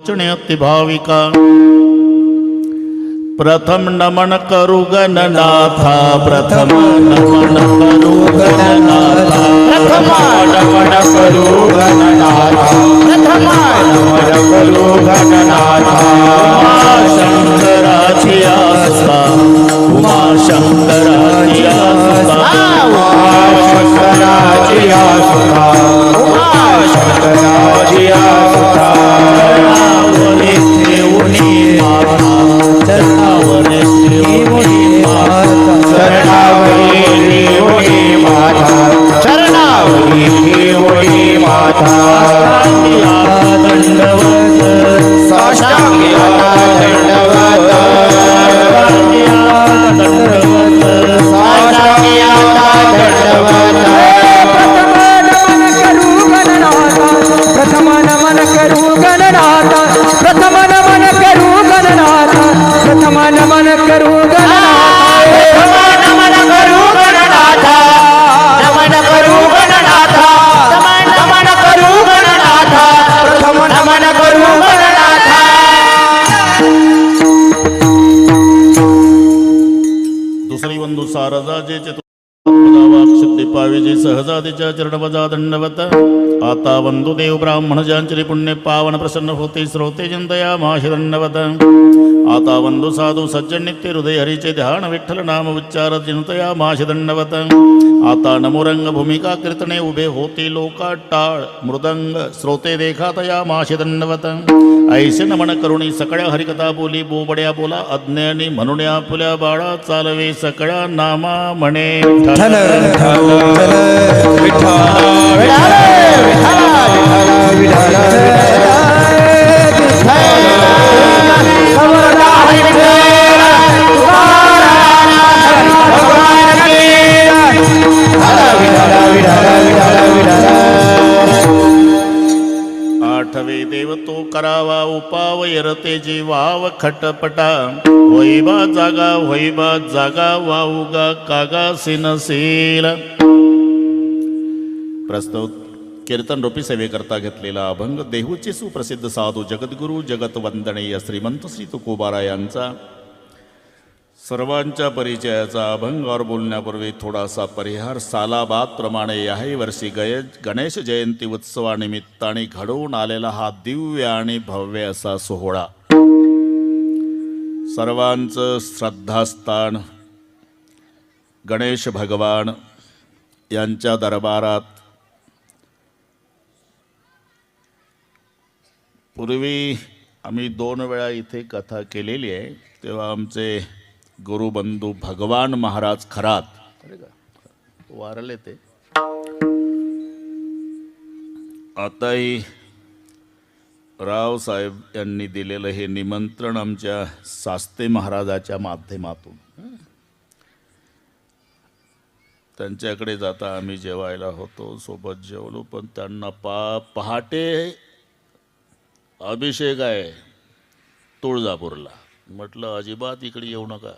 अति भाविका प्रथम नमन करू गणनाथा प्रथम नमन करू गणनाथा प्रथम नमन करू गणनाथा प्रथम नमन करू गणनाथा शंकराची आस्था उमा शंकराची आस्था शंकराची आस्था उमा शंकराची आस्था चरणावरी ठेवणी माता चरणावरी ठेवणी माता चरणावरी ठेवणी माता दंडवत साष्टांगी दंडवत दंडवत साष्टांगी दंडवत प्रथम नमन करू गणनाथा प्रथम नमन करू गणनाथा प्रथम नमन करू गणनाथा नमन करू गणनाथा नमन करू गणनाथा नमन करू गणनाथा प्रथम नमन करू गणनाथा दुसरी बंधू सारदाचे पाविजे सहजातीच्या चरणवजा दंडवत आता वंदुदेव ब्राह्मण ज्यांचरी पुण्य पावन प्रसन्न होते श्रोते चिंतया माशी दंडवत आता वंदू साधू सज्जन नित्य हृदय हरीचे ध्यान विठ्ठल नाम उच्चार चिंतया माशी दंडवत आता नमोरंग भूमिका कीर्तने उभे होते लोका टाळ मृदंग श्रोते देखातया माशी दंडवत ऐसे नमन करुणी सकळ्या हरिकथा बोली बोबड्या बोला अज्ञानी म्हणून फुल्या बाळा चालवे सकळ्या नामा म्हणे आठवे देव तो करावा उपाव यरते जीवाव खटपटा वैबा जागा वाऊगा कागा सिनशील. प्रस्तुत कीर्तन रूपी सेवेकरता घेतलेला अभंग देहूचे सुप्रसिद्ध साधू जगद्गुरू जगत वंदनीय श्रीमंत श्री तुकोबारा यांचा सर्वांच्या परिचयाचा अभंगावर बोलण्यापूर्वी थोडासा परिहार. सालाबाद प्रमाणे याही वर्षी गणेश जयंती उत्सवानिमित्ताने घडवून आलेला हा दिव्य आणि भव्य असा सोहळा सर्वांचं श्रद्धास्थान गणेश भगवान यांच्या दरबारात. पूर्वी आम्ही 2 वेळा इथे कथा केलेली आहे, तेव्हा आमचे गुरुबंधू भगवान महाराज खरात वारले ते. आताही रावसाहेब यांनी दिलेलं हे निमंत्रण आमच्या सास्ते महाराजाच्या माध्यमातून त्यांच्याकडे जाता आम्ही जेवायला होतो, सोबत जेवलो. पण त्यांना पहाटे अभिषेक आहे तुळजापूरला. म्हटलं अजिबात इकडे येऊ नका.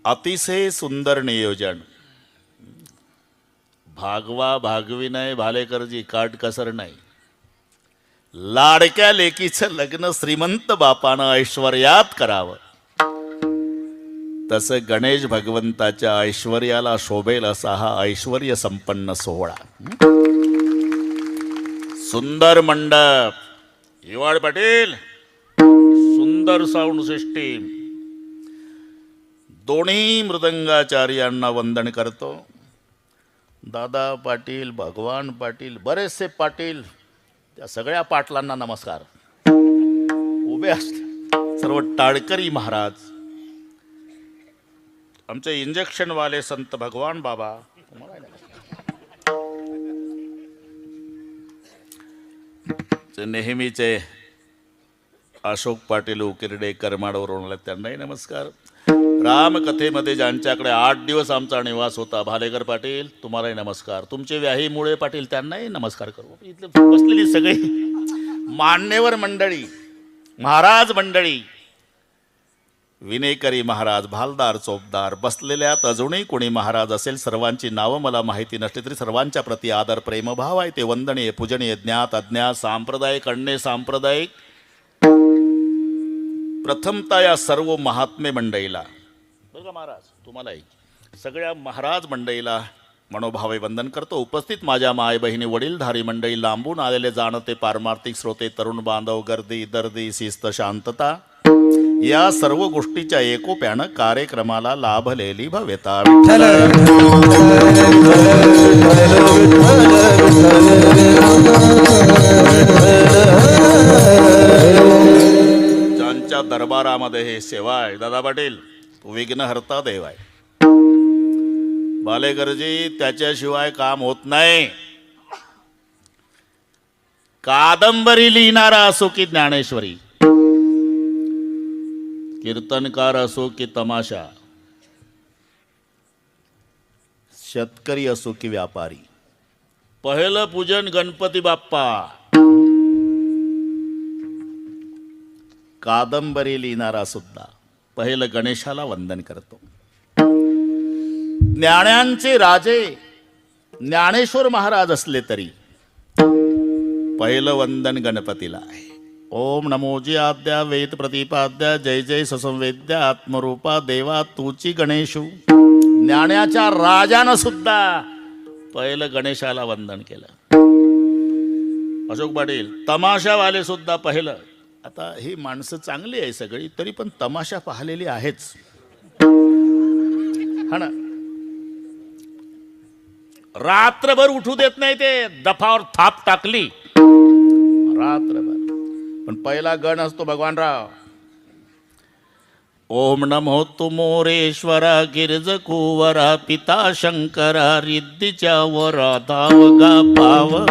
अतिशय सुंदर नियोजन. भागवा भागवी नाही भालेकरजी, काटकसर नाही. लाडक्या लेकीचं लग्न श्रीमंत बापानं ऐश्वर्यात करावं, तसं गणेश भगवंताच्या ऐश्वर्याला शोभेल असा हा ऐश्वर्य संपन्न सोहळा. सुंदर मंडप, हिवाळ पाटील सुंदर साऊंड सिस्टीम. दोन्ही मृदंगाचार्यांना वंदन करतो. दादा पाटील, भगवान पाटील, बरेचसे पाटील, त्या सगळ्या पाटलांना नमस्कार. उभे असते सर्व टाळकरी महाराज, आमचे इंजेक्शनवाले संत भगवान बाबा, नेहमीचे अशोक पाटील उकिरडे करमाडवरून आले त्यांनाही नमस्कार. रामकथेमध्ये ज्यांच्याकडे 8 दिवस आमचा निवास होता भालेकर पाटील तुम्हालाही नमस्कार. तुमचे व्याहीमुळे पाटील त्यांनाही नमस्कार करू. इथले बसलेली सगळी मान्यवर मंडळी, महाराज मंडळी, विनेकरी महाराज, भालदार, चोपदार, बसलेल्यात अजूनही कोणी महाराज असेल, सर्वांची नावं मला माहिती नसली तरी सर्वांच्या प्रती आदर प्रेमभाव आहे, ते वंदनीय, पूजनीय, ज्ञात अज्ञात, सांप्रदायिक, अन्य सांप्रदायिक. प्रथमतः या सर्व महात्मे मंडळीला, बघा महाराज, तुम्हालाही सगळ्या महाराज मंडळीला मनोभावे वंदन करतो. उपस्थित माझ्या माय बहिणी, वडीलधारी मंडळी, लांबून आलेले जाणते पारमार्थिक श्रोते, तरुण बांधव, गर्दी दर्दी, शिस्त, शांतता या सर्व गोष्टीच्या एकोप्यानं कार्यक्रमाला लाभलेली भवेता. ज्यांच्या दरबारामध्ये हे सेवा आहे, दादा पाटील, विघ्नहर्ता देव आहे. बालेकरजी, त्याच्याशिवाय काम होत नाही. कादंबरी लिहिणारा असो की ज्ञानेश्वरी, कीर्तनकार असो की तमाशा, शेतकरी असो की व्यापारी, पहिलं पूजन गणपती बाप्पा. कादंबरी लिहिणारा सुद्धा पहिलं गणेशाला वंदन करतो. ज्ञानांचे राजे ज्ञानेश्वर महाराज असले तरी पहिलं वंदन गणपतीला आहे. ओम नमोजी आद्या वेद प्रतिपाद्या, जय जय ससंवेद्या आत्मरूपा देवा तूची गणेशू. ज्ञानाच्या राजानं सुद्धा पहिलं गणेशाला वंदन केलं. अशोक पाटील, तमाशावाले सुद्धा पहिलं. आता ही माणसं चांगली आहे सगळी, तरी पण तमाशा पाहिलेली आहेच, हा ना. रात्रभर उठू देत नाही ते, दफावर थाप टाकली रात्रभर. पण पहिला गण असतो भगवानराव. ओम नमो तुमोरेश्वरा गिरज कुवरा, पिता शंकरा रिद्धीच्या वरा, धाव गा पाव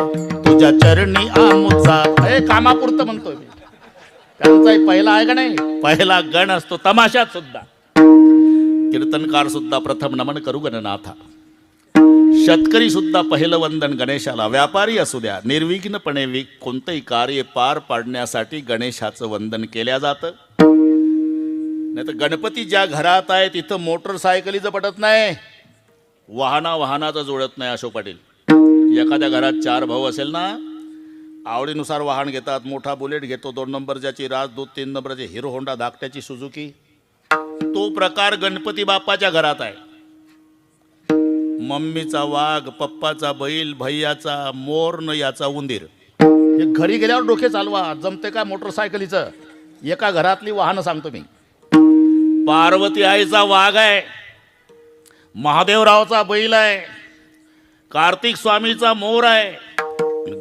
तुझ्या चरणी आमुचा. हे कामापुरतं म्हणतोय मी, त्यांचाही पहिला आहे का नाही, पहिला गण असतो. तमाशात सुद्धा कीर्तनकार सुद्धा प्रथम नमन करू गणनाथा. शेतकरी सुद्धा पहिलं वंदन गणेशाला. व्यापारी असू द्या, निर्विघ्नपणे कोणतंही कार्य पार पाडण्यासाठी गणेशाचं वंदन केल्या जातं. नाही तर गणपती ज्या घरात आहे तिथं मोटरसायकलीचं पटत नाही, वाहनाचं जुळत नाही. अशोक पाटील, एखाद्या घरात 4 भाऊ असेल ना, आवडीनुसार वाहन घेतात. मोठा बुलेट घेतो, 2 नंबरची राजदूत, 3 नंबरची हिरो होंडा, धाकट्याची सुझुकी. तो प्रकार गणपती बाप्पाच्या घरात आहे. मम्मीचा वाघ, पप्पाचा बैल, भैयाचा मोर, न याचा उंदीर. हे घरी गेल्यावर डोके चालवा, जमते काय मोटरसायकलीचं. एका घरातली वाहनं सांगतो मी. पार्वती आईचा वाघ आहे, महादेवरावचा बैल आहे, कार्तिक स्वामीचा मोर आहे,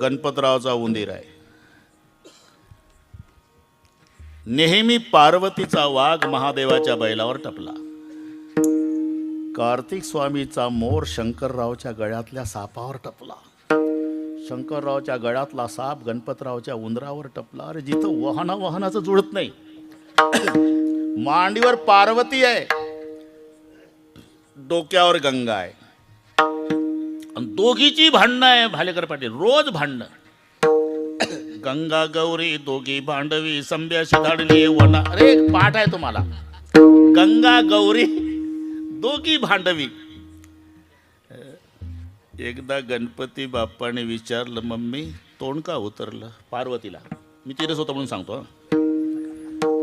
गणपतरावचा उंदीर आहे. नेहमी पार्वतीचा वाघ महादेवाच्या बैलावर टपला, कार्तिक स्वामीचा मोर शंकररावच्या गळ्यातल्या सापावर टपला, शंकररावच्या गळ्यातला साप गणपतरावच्या उंदरावर टपला. अरे जिथं वाहनाचं जुळत नाही. मांडीवर पार्वती आहे, डोक्यावर गंगा आहे, आणि दोघीची भांडणं आहे. भालेकर पाटील, रोज भांडणं. गंगा गौरी दोघी भांडवी, संभ्याशी धाडली वना. अरे पाठ आहे तुम्हाला. गंगा गौरी दोघी भांडवी. एकदा गणपती बाप्पाने विचारलं, मम्मी तोंड का उतरलं पार्वतीला. मी तिरस होतो म्हणून सांगतो.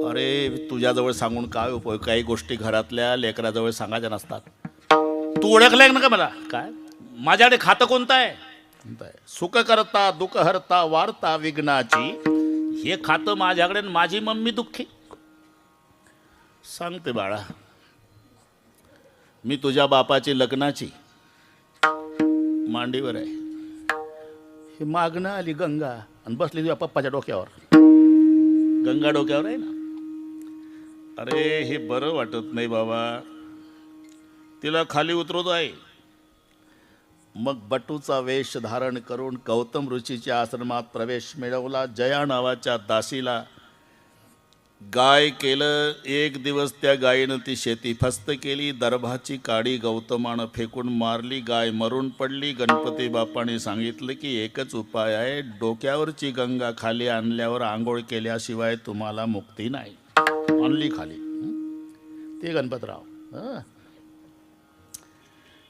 अरे तुझ्याजवळ सांगून काय उपयोग, काही गोष्टी घरातल्या लेकराजवळ सांगायच्या नसतात. तू ओळखलाय ना का मला? काय माझ्याकडे खातं कोणतं आहे? सुख करता दुःख हरता वार्ता विघ्नाची. हे खातं माझ्याकडे, माझी मम्मी दुःखी. सांगते बाळा, मी तुझ्या बापाची लग्नाची मांडीवर आहे. हे मागणं आली गंगा आणि बसली तुझ्या पप्पाच्या डोक्यावर. गंगा डोक्यावर आहे ना. अरे हे बरं वाटत नाही बाबा, तिला खाली उतरवतो आहे. मग बटूचा वेश धारण करून गौतम ऋषीच्या आश्रमात प्रवेश मिळवला. जया नावाच्या दासीला गाय केलं. एक दिवस त्या गायीनं ती शेती फस्त केली. दर्भाची काडी गौतमानं फेकून मारली. गाय मरून पडली. गणपती बाप्पाने सांगितलं की एकच उपाय आहे, डोक्यावरची गंगा खाली आणल्यावर आंघोळ केल्याशिवाय तुम्हाला मुक्ती नाही. आणली खाली. ते गणपतराव. हं.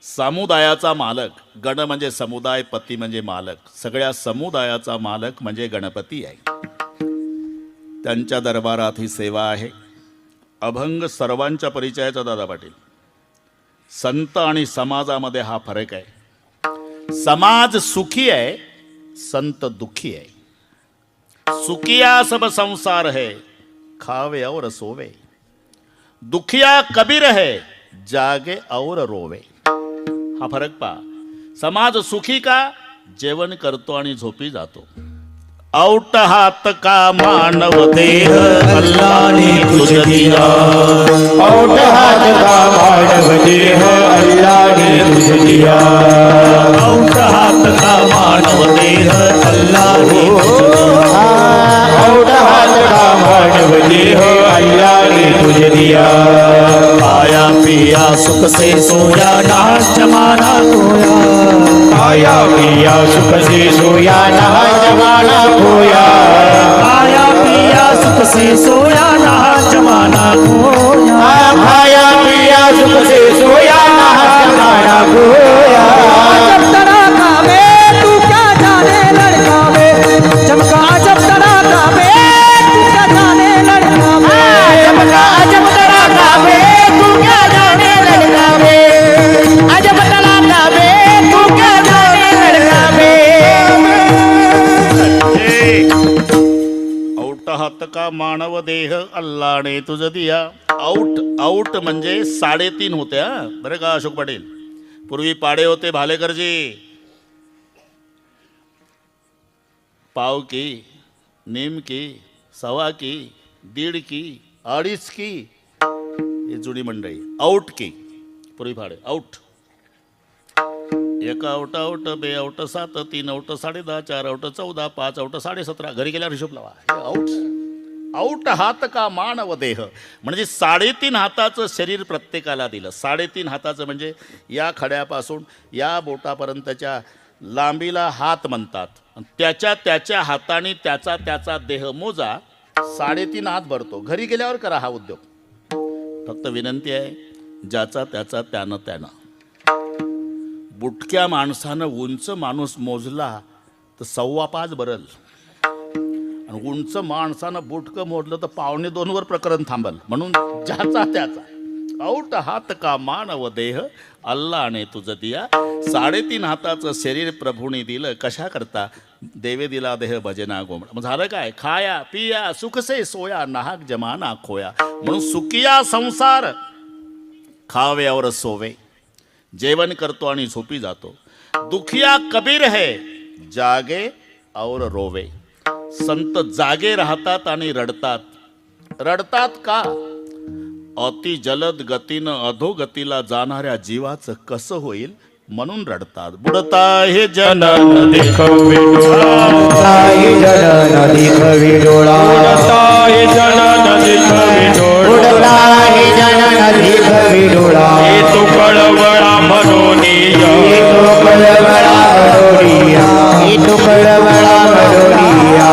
समुदायाचा मालक, गण म्हणजे समुदाय, पती म्हणजे मालक, सगळ्या समुदायाचा मालक म्हणजे गणपती आहे. त्यांच्या दरबारात ही सेवा आहे. अभंग सर्वांच्या परिचयाचा दादा पाटील. संत आणि समाजामध्ये हा फरक आहे. समाज सुखी आहे, संत दुखी आहे. सुखिया सब संसार है, खावे और सोवे. दुखिया कबीर है, जागे और रोवे. हा फरक पहा. समाज सुखी का? जेवण करतो आणि झोपी जातो. औट हात का मानव देह, अल्लाने तुझ दिया. औट हात का मानव देह, अल्लाने तुझ दिया. औट हात का मानव देह, अल्लाने तुझ दिया. औट हात का मानव देह, अल्लाने तुझ दिया. खाया पिया सुख से सोया, नाच जमाना खोया. खाया पिया सुख से सोया, नहा जमाना खोया. खाया पिया सुख से सोया, नाच जमाना खोया. खाया पिया सुख से सोया, नहा जमाना खोया. जब तड़का में तू क्या जाने लड़का में, चमका जब तड़का में तू क्या जाने लड़का में. चमका जब तड़का में तू क्या जाने लड़का में. अजब तड़का में तू क्या जाने लड़का में. औट हात का मानव देह, अल्लाने तुझ दिया. औट म्हणजे 3.5 होत्या बरं का अशोक पाटील. पूर्वी पाडे होते भालेकरजी. पाव की, नीम की, सवा की, 1.5 की, 2.5 की, ही जुनी मंडळी. औट की पूर्वी फाडे. औट 1 औट, औट 2 औट 7, 3 औट 10.5, 4 औट 14, 5 औट 17. घरी गेल्यावर हिशोब लावा. हे औट. औट हात का मानव देह म्हणजे 3.5 हाताचं शरीर प्रत्येकाला दिलं. 3.5 हाताचं म्हणजे या खड्यापासून या बोटापर्यंतच्या लांबीला हात म्हणतात. त्याच्या हाताने त्याचा देह मोजा. 3.5 हात भरतो. घरी गेल्यावर करा हा उद्योग. फक्त विनंती आहे, ज्याचा त्यानं. बुटक्या माणसानं उंच माणूस मोजला तर 5.25 भरल. आणि उंच माणसानं बुटकं मोडलं तर 1.25 प्रकरण थांबल. म्हणून ज्याचा त्याचा. औट हात का मानव देह, अल्लाने तुझ दिया. 3.5 हाताचं शरीर प्रभूने दिलं. कशा करता? देवे दिला देह भजना गोमडा. मग झालं काय? खाया पिया सुख से सोया, नाहक जमाना खोया. म्हणून सुखिया संसार, खावे और सोवे. जेवण करतो आणि झोपी जातो. दुखिया कबीर है, जागे और रोवे. संत जागे राहतात आणि रडतात. रडतात का? अति जलद गतीनं अधोगतीला जाणाऱ्या जीवाचं कसं होईल म्हणून रडतात. बुडता हे जनन देखवे डोळा, ताई जनन देखवे डोळा. ताई जनन देखवे डोळा. ताई जनन देखवे डोळा. तो कळवळा मनोनिया. तो कळवळा मनोनिया. तो कळवळा मनोनिया.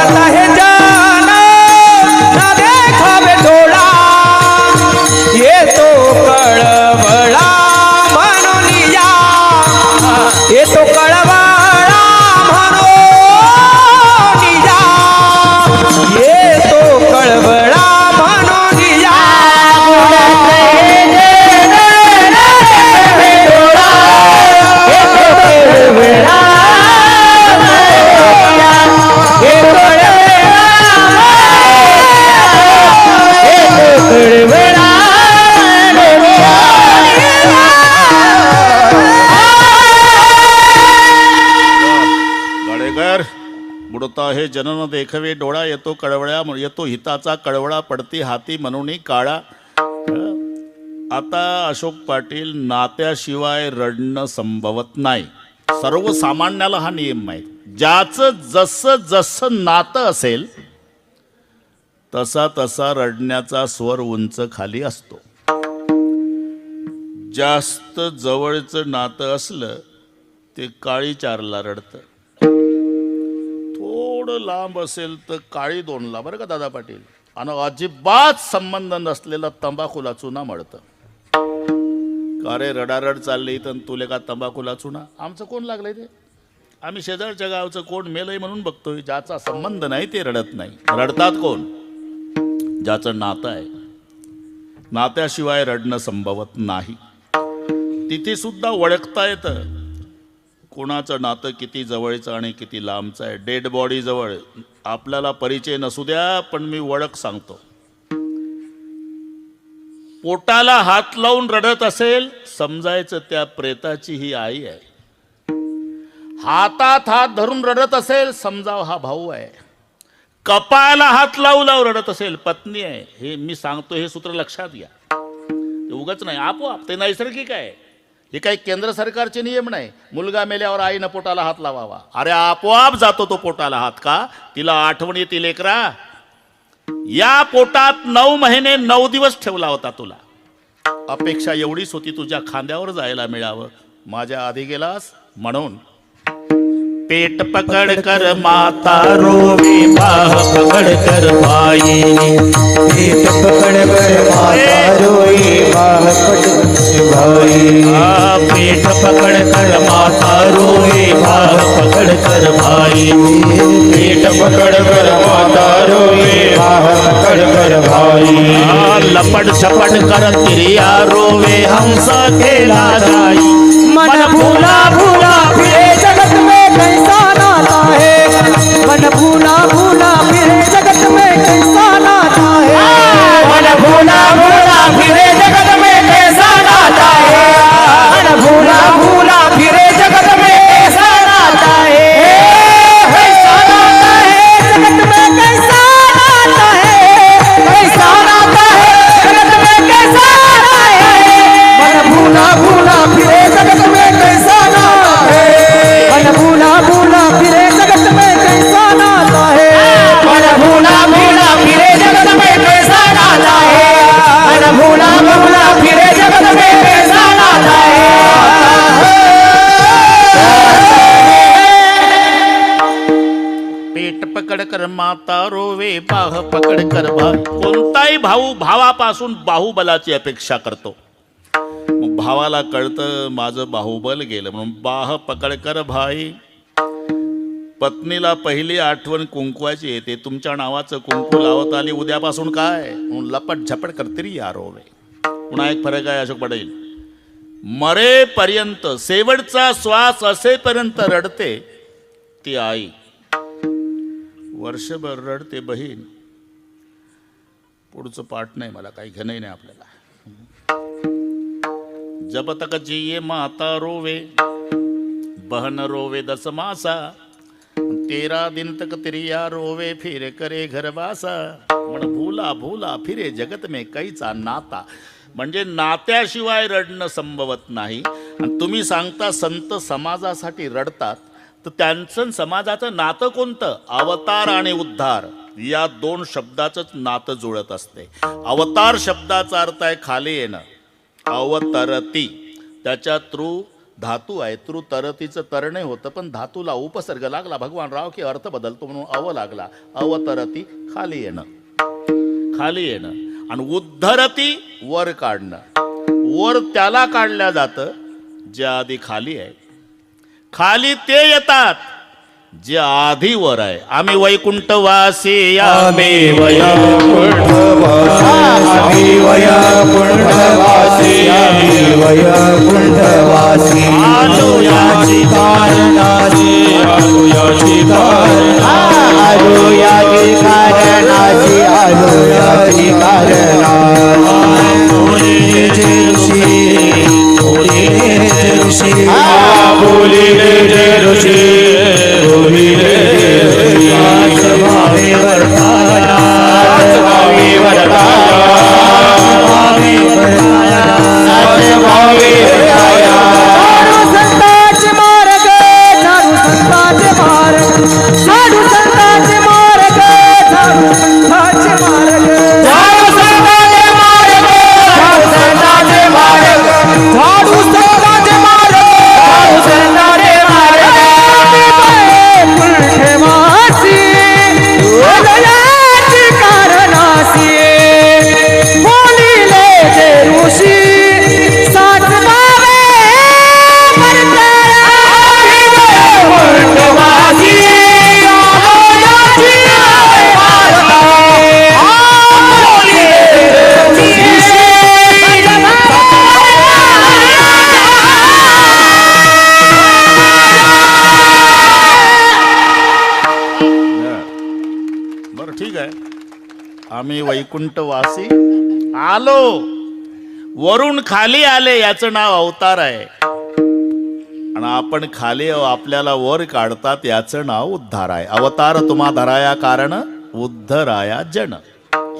उडता है जनन ना देखवे डोळा. ये तो कळवळा मनोनिया. ये तो कळवळा मनोनिया. ये तो कळवळा मनोनिया. गडेकर. बुडता हे जनन देखवे डोळा, येतो कळवळ्या येतो हिताचा कळवळा, पडती हाती म्हणून काळा. आता अशोक पाटील, नात्याशिवाय रडणं संभवत नाही. सर्वसामान्याला हा नियम आहे. ज्याचं जसं नातं असेल तसा रडण्याचा स्वर उंच खाली असतो. जास्त जवळचं नातं असलं ते काळी 4ला रडतं. थोडं लांब असेल तर काळी 2ला. बरं का दादा पाटील. आणि अजिबात संबंध नसलेला तंबाखूला चुना मळतं. का रे रडारड चालली तर तुले का तंबाखूला चुना? आमचं कोण लागलंय ते? आम्ही शेजारच्या गावचं कोण मेलंय म्हणून बघतोय. ज्याचा संबंध नाही ते रडत नाही. रडतात कोण? ज्याचं नातं आहे. नात्याशिवाय रडणं संभवत नाही. तिथे सुद्धा ओळखता येतं कोणाचं नातं किती जवळचं आणि किती लांबचं आहे. डेड बॉडी जवळ आपल्याला परिचय नसू द्या, पण मी ओळख सांगतो. पोटाला हात लावून रडत असेल, समजायचं त्या प्रेताची ही आई आहे. हातात हात धरून रडत असेल, समजाव हा भाऊ आहे. कपाळाला हात लावू लावू रडत असेल, पत्नी आहे. हे मी सांगतो, हे सूत्र लक्षात घ्या. ते उगाच नाही, आपोआप ते नैसर्गिक आहे. हे काही केंद्र सरकारचे नियम नाही. मुलगा मेल्यावर आईनं पोटाला हात लावावा. अरे आपोआप जातो तो पोटाला हात. का? तिला आठवण येते लेकरा, या पोटात 9 महिने 9 दिवस ठेवला होता तुला. अपेक्षा एवढीच होती तुझ्या खांद्यावर जायला मिळावं. माझ्या आधी गेलास म्हणून. पेट पकड़ कर माता रोवे, बाह पकड़ कर भाई. पेट पकड़ कर माता रोए, बाह पकड़ कर भाई. पेट पकड़ कर माता रोवे, बाह पकड़ कर भाई. पेट पकड़ कर माता रोए, बाह पकड़ कर भाई. लपट छपट कर तिरिया रोवे, हंस खेला जाई. मन भूला भूला फिरे जगत में कैसा नाता है. मन भूला भूला फिरे जगत में कैसा नाता है. मन भूला भूला फिरे जगत में कैसा नाता है. मन भूला भूला फिरे जगत में कैसा नाता है. कैसा नाता है जगत में, कैसा नाता है. कैसा नाता है जगत में, कैसा नाता है. मन भूला भूला फिरे जगत में कैसा नाता है. मन भूला भूला फिरे जगत में कैसा नाता है. मन भूला भूला फिरे जगत में कैसा नाता है. मन भूला भूला फिरे जगत में कैसा नाता है. पेट पकड कर माता रोवे, बाह पकड कर भाई. कोणताही भाऊ भावापासून बाहुबलाची अपेक्षा करतो. मग भावाला कळतं माझं बाहुबल गेलं, म्हणून बाह पकड कर भाई. पत्नीला पहिली आठवण कुंकवाची येते. तुमच्या नावाचं कुंकू लावत आली, उद्यापासून काय? म्हणून लपट झपट करतरी या रोवे. पुन्हा एक फरक आहे अशोक पटेल. मरेपर्यंत, शेवटचा श्वास असेपर्यंत रडते ती आई. वर्षभर रडते बहीण. पुढचं पाठ नाही, मला काही घेणंही नाही आपल्याला. जब तक जिये माता रोवे, बहन रोवे 10 मासा. 13 दिन तक तिरिया रोवे, फिर करे घरवासा. म्हण भूला भूला फिरे जगत में कैचा नाता. म्हणजे नात्याशिवाय रडणं संभवत नाही. आणि तुम्ही सांगता संत समाजासाठी रडतात, तर त्यांचं समाजाचं नातं कोणतं? अवतार आणि उद्धार या 2 शब्दाचंच नातं जुळत असते. अवतार शब्दाचा अर्थ आहे खाली येणं. अवतरती, त्याच्या तृ धातू आहे. तृ तरतीचं तरणे होतं, पण धातूला उपसर्ग लागला भगवान राव की अर्थ बदलतो म्हणून अव लागला. अवतरती खाली येणं, खाली येणं. आणि उद्धरती वर काढणं. वर त्याला काढल्या जातं जे आधी खाली आहे. खाली ते येतात जे आधी वर आहे. आम्ही वैकुंठवासी, आम्ही वैकुंठवासी, आम्ही वैकुंठवासी, आम्ही वैकुंठवासी. आलो याची कारणाची, आलो याची कारणाची, आलो याची कारणाची, आलो याची कारणाची. बोले जय ऋषी, बोले जय ऋषी, बोली रे जय ऋषी, बोली रे जय ऋषी. भावे वरदाना, भावी वरदाया, भावे वरदाना, भावी वरदाया. साधू संतांचे मार्ग, साधू संतांचे मार्ग, साधू संतांचे मार्ग, साधू संतांचे मार्ग, साधू संतांचे मार्ग, साधू संतांचे मार्ग, साधू संतांचे मार्ग, साधू संतांचे मार्ग. आम्ही वैकुंठवासी आलो. वरून खाली आले याचं नाव अवतार आहे. आणि आपण खाली आपल्याला वर काढतात याचं नाव उद्धार आहे. अवतार तुम्हा धराया कारण उद्धराया जन.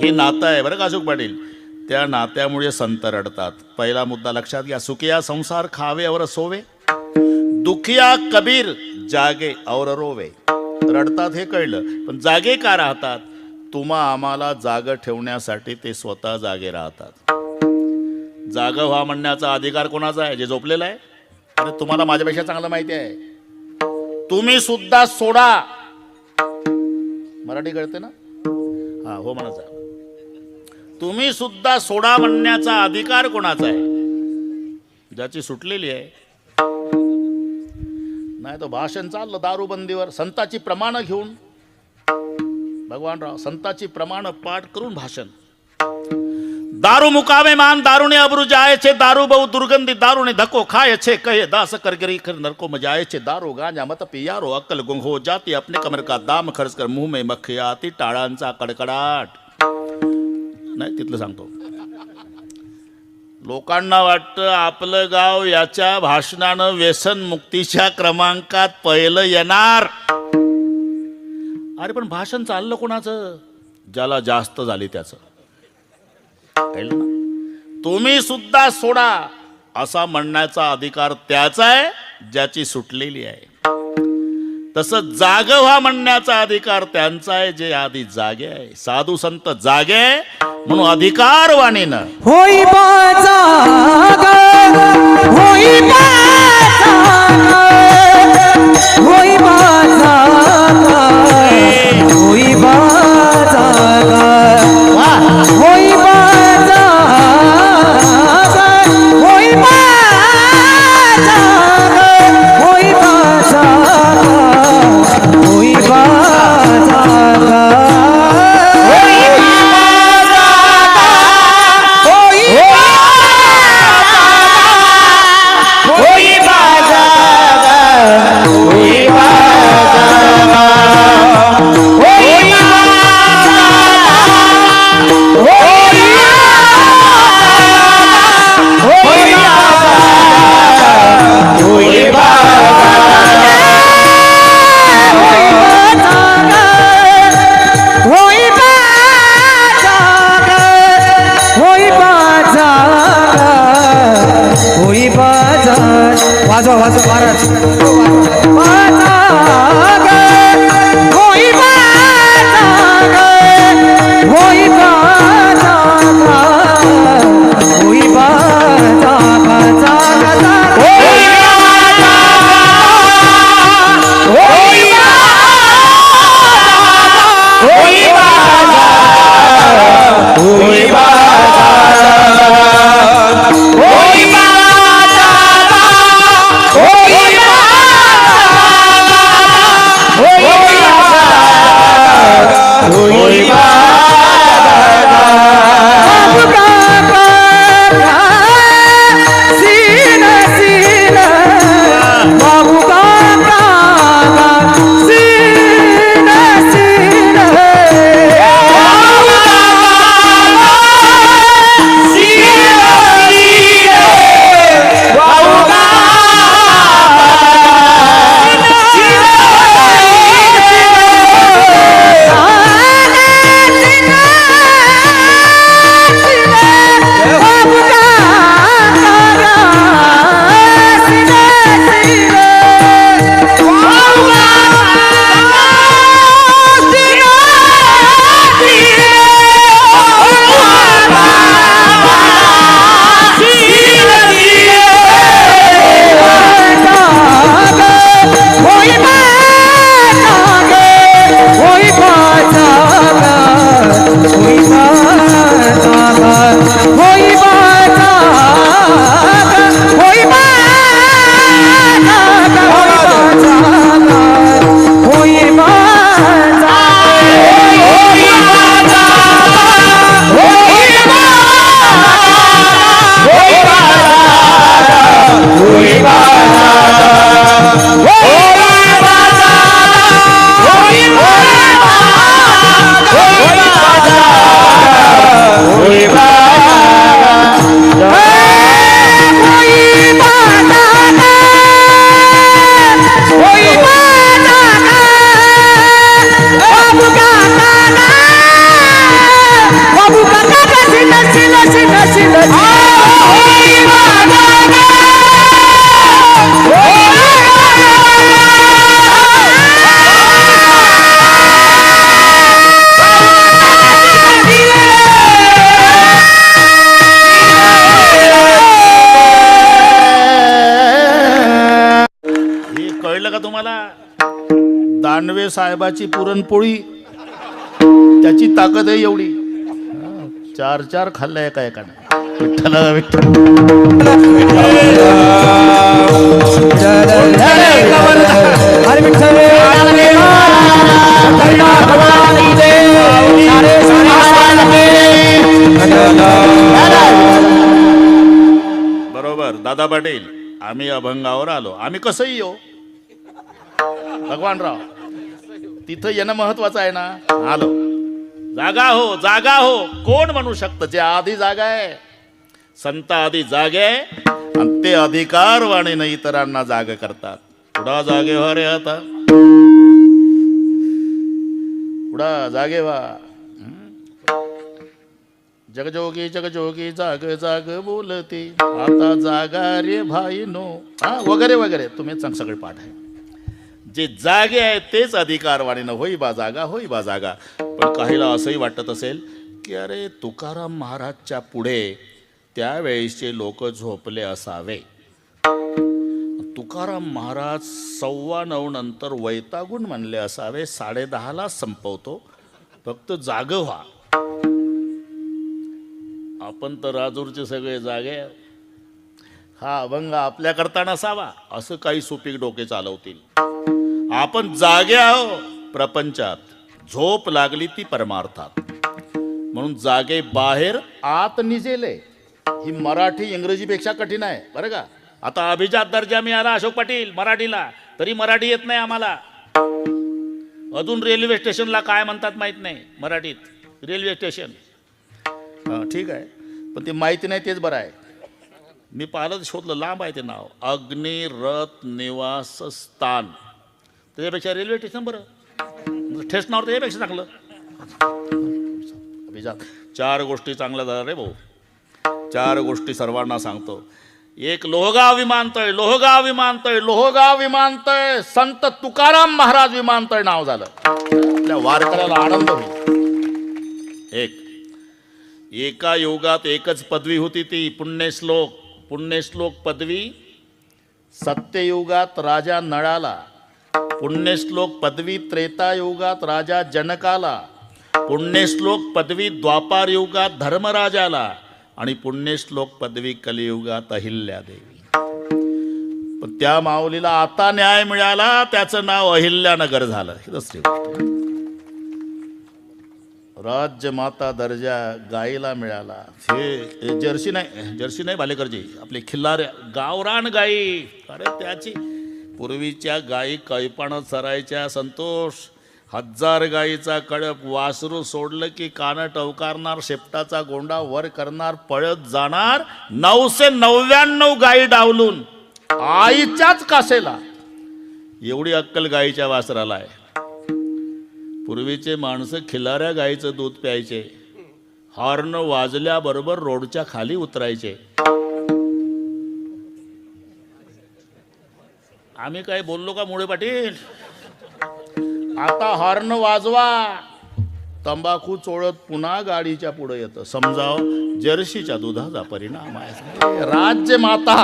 हे नातं आहे बरं का अशोक पाटील. त्या नात्यामुळे संत रडतात. पहिला मुद्दा लक्षात घ्या. सुखिया संसार खावे और सोवे, दुखिया कबीर जागे और रोवे. रडतात हे कळलं, पण जागे का राहतात? तुम्हा आम्हाला जाग ठेवण्यासाठी ते स्वतः जागे राहतात. जाग व्हा म्हणण्याचा अधिकार कोणाचा आहे? जे झोपलेला आहे. अरे तुम्हाला माझ्यापेक्षा चांगलं माहिती आहे. तुम्ही सुद्धा सोडा. मराठी कळते ना? हा हो म्हणायचं. तुम्ही सुद्धा सोडा म्हणण्याचा अधिकार कोणाचा आहे? ज्याची सुटलेली आहे. नाही तो भाषण चाललं दारूबंदीवर, संताची प्रमाण घेऊन. भगवानराव संताची प्रमाण पाठ करून भाषण. दारू मुकावे मान दारूने अब्रू जाय छे, दारू बहु दुर्गंधी दारूने धक्को खाए छे, कहे दास करगरी कर नरको मजाए छे, दारू गांजा मत पियारो अक्कल गुंग हो जाती, अपने कमर का दाम खर्च कर मुंह में मक्खी आती, टाळांचा कडकडाट. नाही तिथलं सांगतो. लोकांना वाटतं आपलं गाव याच्या भाषणानं व्यसन मुक्तीच्या क्रमांकात पहिलं येणार. अरे पण भाषण चाललं कोणाचं? ज्याला जास्त झाली त्याचं. कळलं ना? तुम्ही सुद्धा सोडा असा म्हणण्याचा अधिकार त्याचा आहे ज्याची सुटलेली आहे. तसं जाग व्हा म्हणण्याचा अधिकार त्यांचा आहे जे आधी जागे आहे. साधू संत जागे आहे म्हणून अधिकारवाणीनं होई जाग, होई जाग, होई जाग, होई जाग, होई जाग, होई जाग, होई जाग, होई जाग. होई बाजा साहेबाची पुरणपोळी त्याची ताकद आहे एवढी. 4 खाल्ल्या एका एकाने. विठ्ठला विठ्ठल. हरे विठ्ठल बरोबर दादा पाटील. आम्ही अभंगावर आलो. आम्ही कसंही येऊ भगवानराव, तिथं येणं महत्वाचं आहे ना. आलो. जागा हो, जागा हो. कोण म्हणू शकतं जे आधी जागा आहे? संत आधी जागे आहे आणि ते अधिकारवाणीनं इतरांना जाग करतात. पुढा जागे व्हा रे आता, पुढा जागे व्हा. जगजोगी जगजोगी जाग जाग बोलते आता जागा रे भाई नो, वगैरे वगैरे. तुम्ही सगळे पाठ आहे. जे जागे आहे तेच अधिकारवाणीनं होई बा जागा, होई बा जागा. पण काहीला असंही वाटत असेल की अरे तुकाराम महाराजच्या पुढे त्यावेळेसचे लोक झोपले असावे. तुकाराम महाराज 9:15 नंतर वैतागून म्हणले असावे, 10:30ला संपवतो, फक्त जाग व्हा. आपण तर राजूरचे सगळे जागे. हा अभंग आपल्याकरता नसावा असं काही सुपीक डोके चालवतील. आपण जागे आहो प्रपंचात, झोप लागली ती परमार्थात. म्हणून जागे बाहेर आत निजेले. ही मराठी इंग्रजीपेक्षा कठीण आहे बरं का. आता अभिजात दर्जा मिळाला अशोक पाटील मराठीला, तरी मराठी येत नाही आम्हाला. अजून रेल्वे स्टेशनला काय म्हणतात माहीत नाही मराठीत. रेल्वे स्टेशन ठीक आहे, पण ते माहिती नाही तेच बरं आहे. मी पाहिलं शोधलं, लांब आहे ते नाव. अग्निरथ निवासस्थान. त्याच्यापेक्षा रेल्वे स्टेशन बरं. ठेसनावर त्याच्यापेक्षा चांगलं. अभिजात 4 गोष्टी चांगल्या झाल्या रे भाऊ. 4 गोष्टी सर्वांना सांगतो. एक लोहगाव विमानतळ, लोहगाव विमानतळ, लोहगाव विमानतळ. संत तुकाराम महाराज विमानतळ नाव झालं. आपल्या वारकऱ्याला आनंद होईल. एका युगात एकच पदवी होती ती पुण्यश्लोक. पुण्यश्लोक पदवी सत्ययुगात राजा नळाला, पुण्यश्लोक पदवी त्रेतायुगात राजा जनकाला, पुण्यश्लोक पदवी द्वापार युगात धर्मराजाला आणि पुण्यश्लोक पदवी कलियुगात अहिल्यादेवी. पण त्या माऊलीला आता न्याय मिळाला, त्याचं नाव अहिल्यानगर झालं. ही दुसरी गोष्ट. राज्यमाता दर्जा गाईला मिळाला. हे जर्सी नाही भालेकरजी, आपले खिल्लारे गावरान गाई. अरे त्याची पूर्वीच्या गाई कैपाणं चरायच्या संतोष. 1000 गाईचा कळप. वासरू सोडलं की कानं टवकारणार, शेपटाचा गोंडा वर करणार, पळत जाणार. 999 गाई डावलून आईच्याच कासेला. एवढी अक्कल गाईच्या वासराला आहे. पूर्वीचे माणसं खिलाऱ्या गाईचं दूध प्यायचे. हॉर्न वाजल्याबरोबर रोडच्या खाली उतरायचे. आम्ही काय बोललो का मुळे पाटील? आता हॉर्न वाजवा, तंबाखू चोळत पुन्हा गाडीच्या पुढे येतं. समजाव जर्सीच्या दुधाचा परिणाम आहे. राज्यमाता,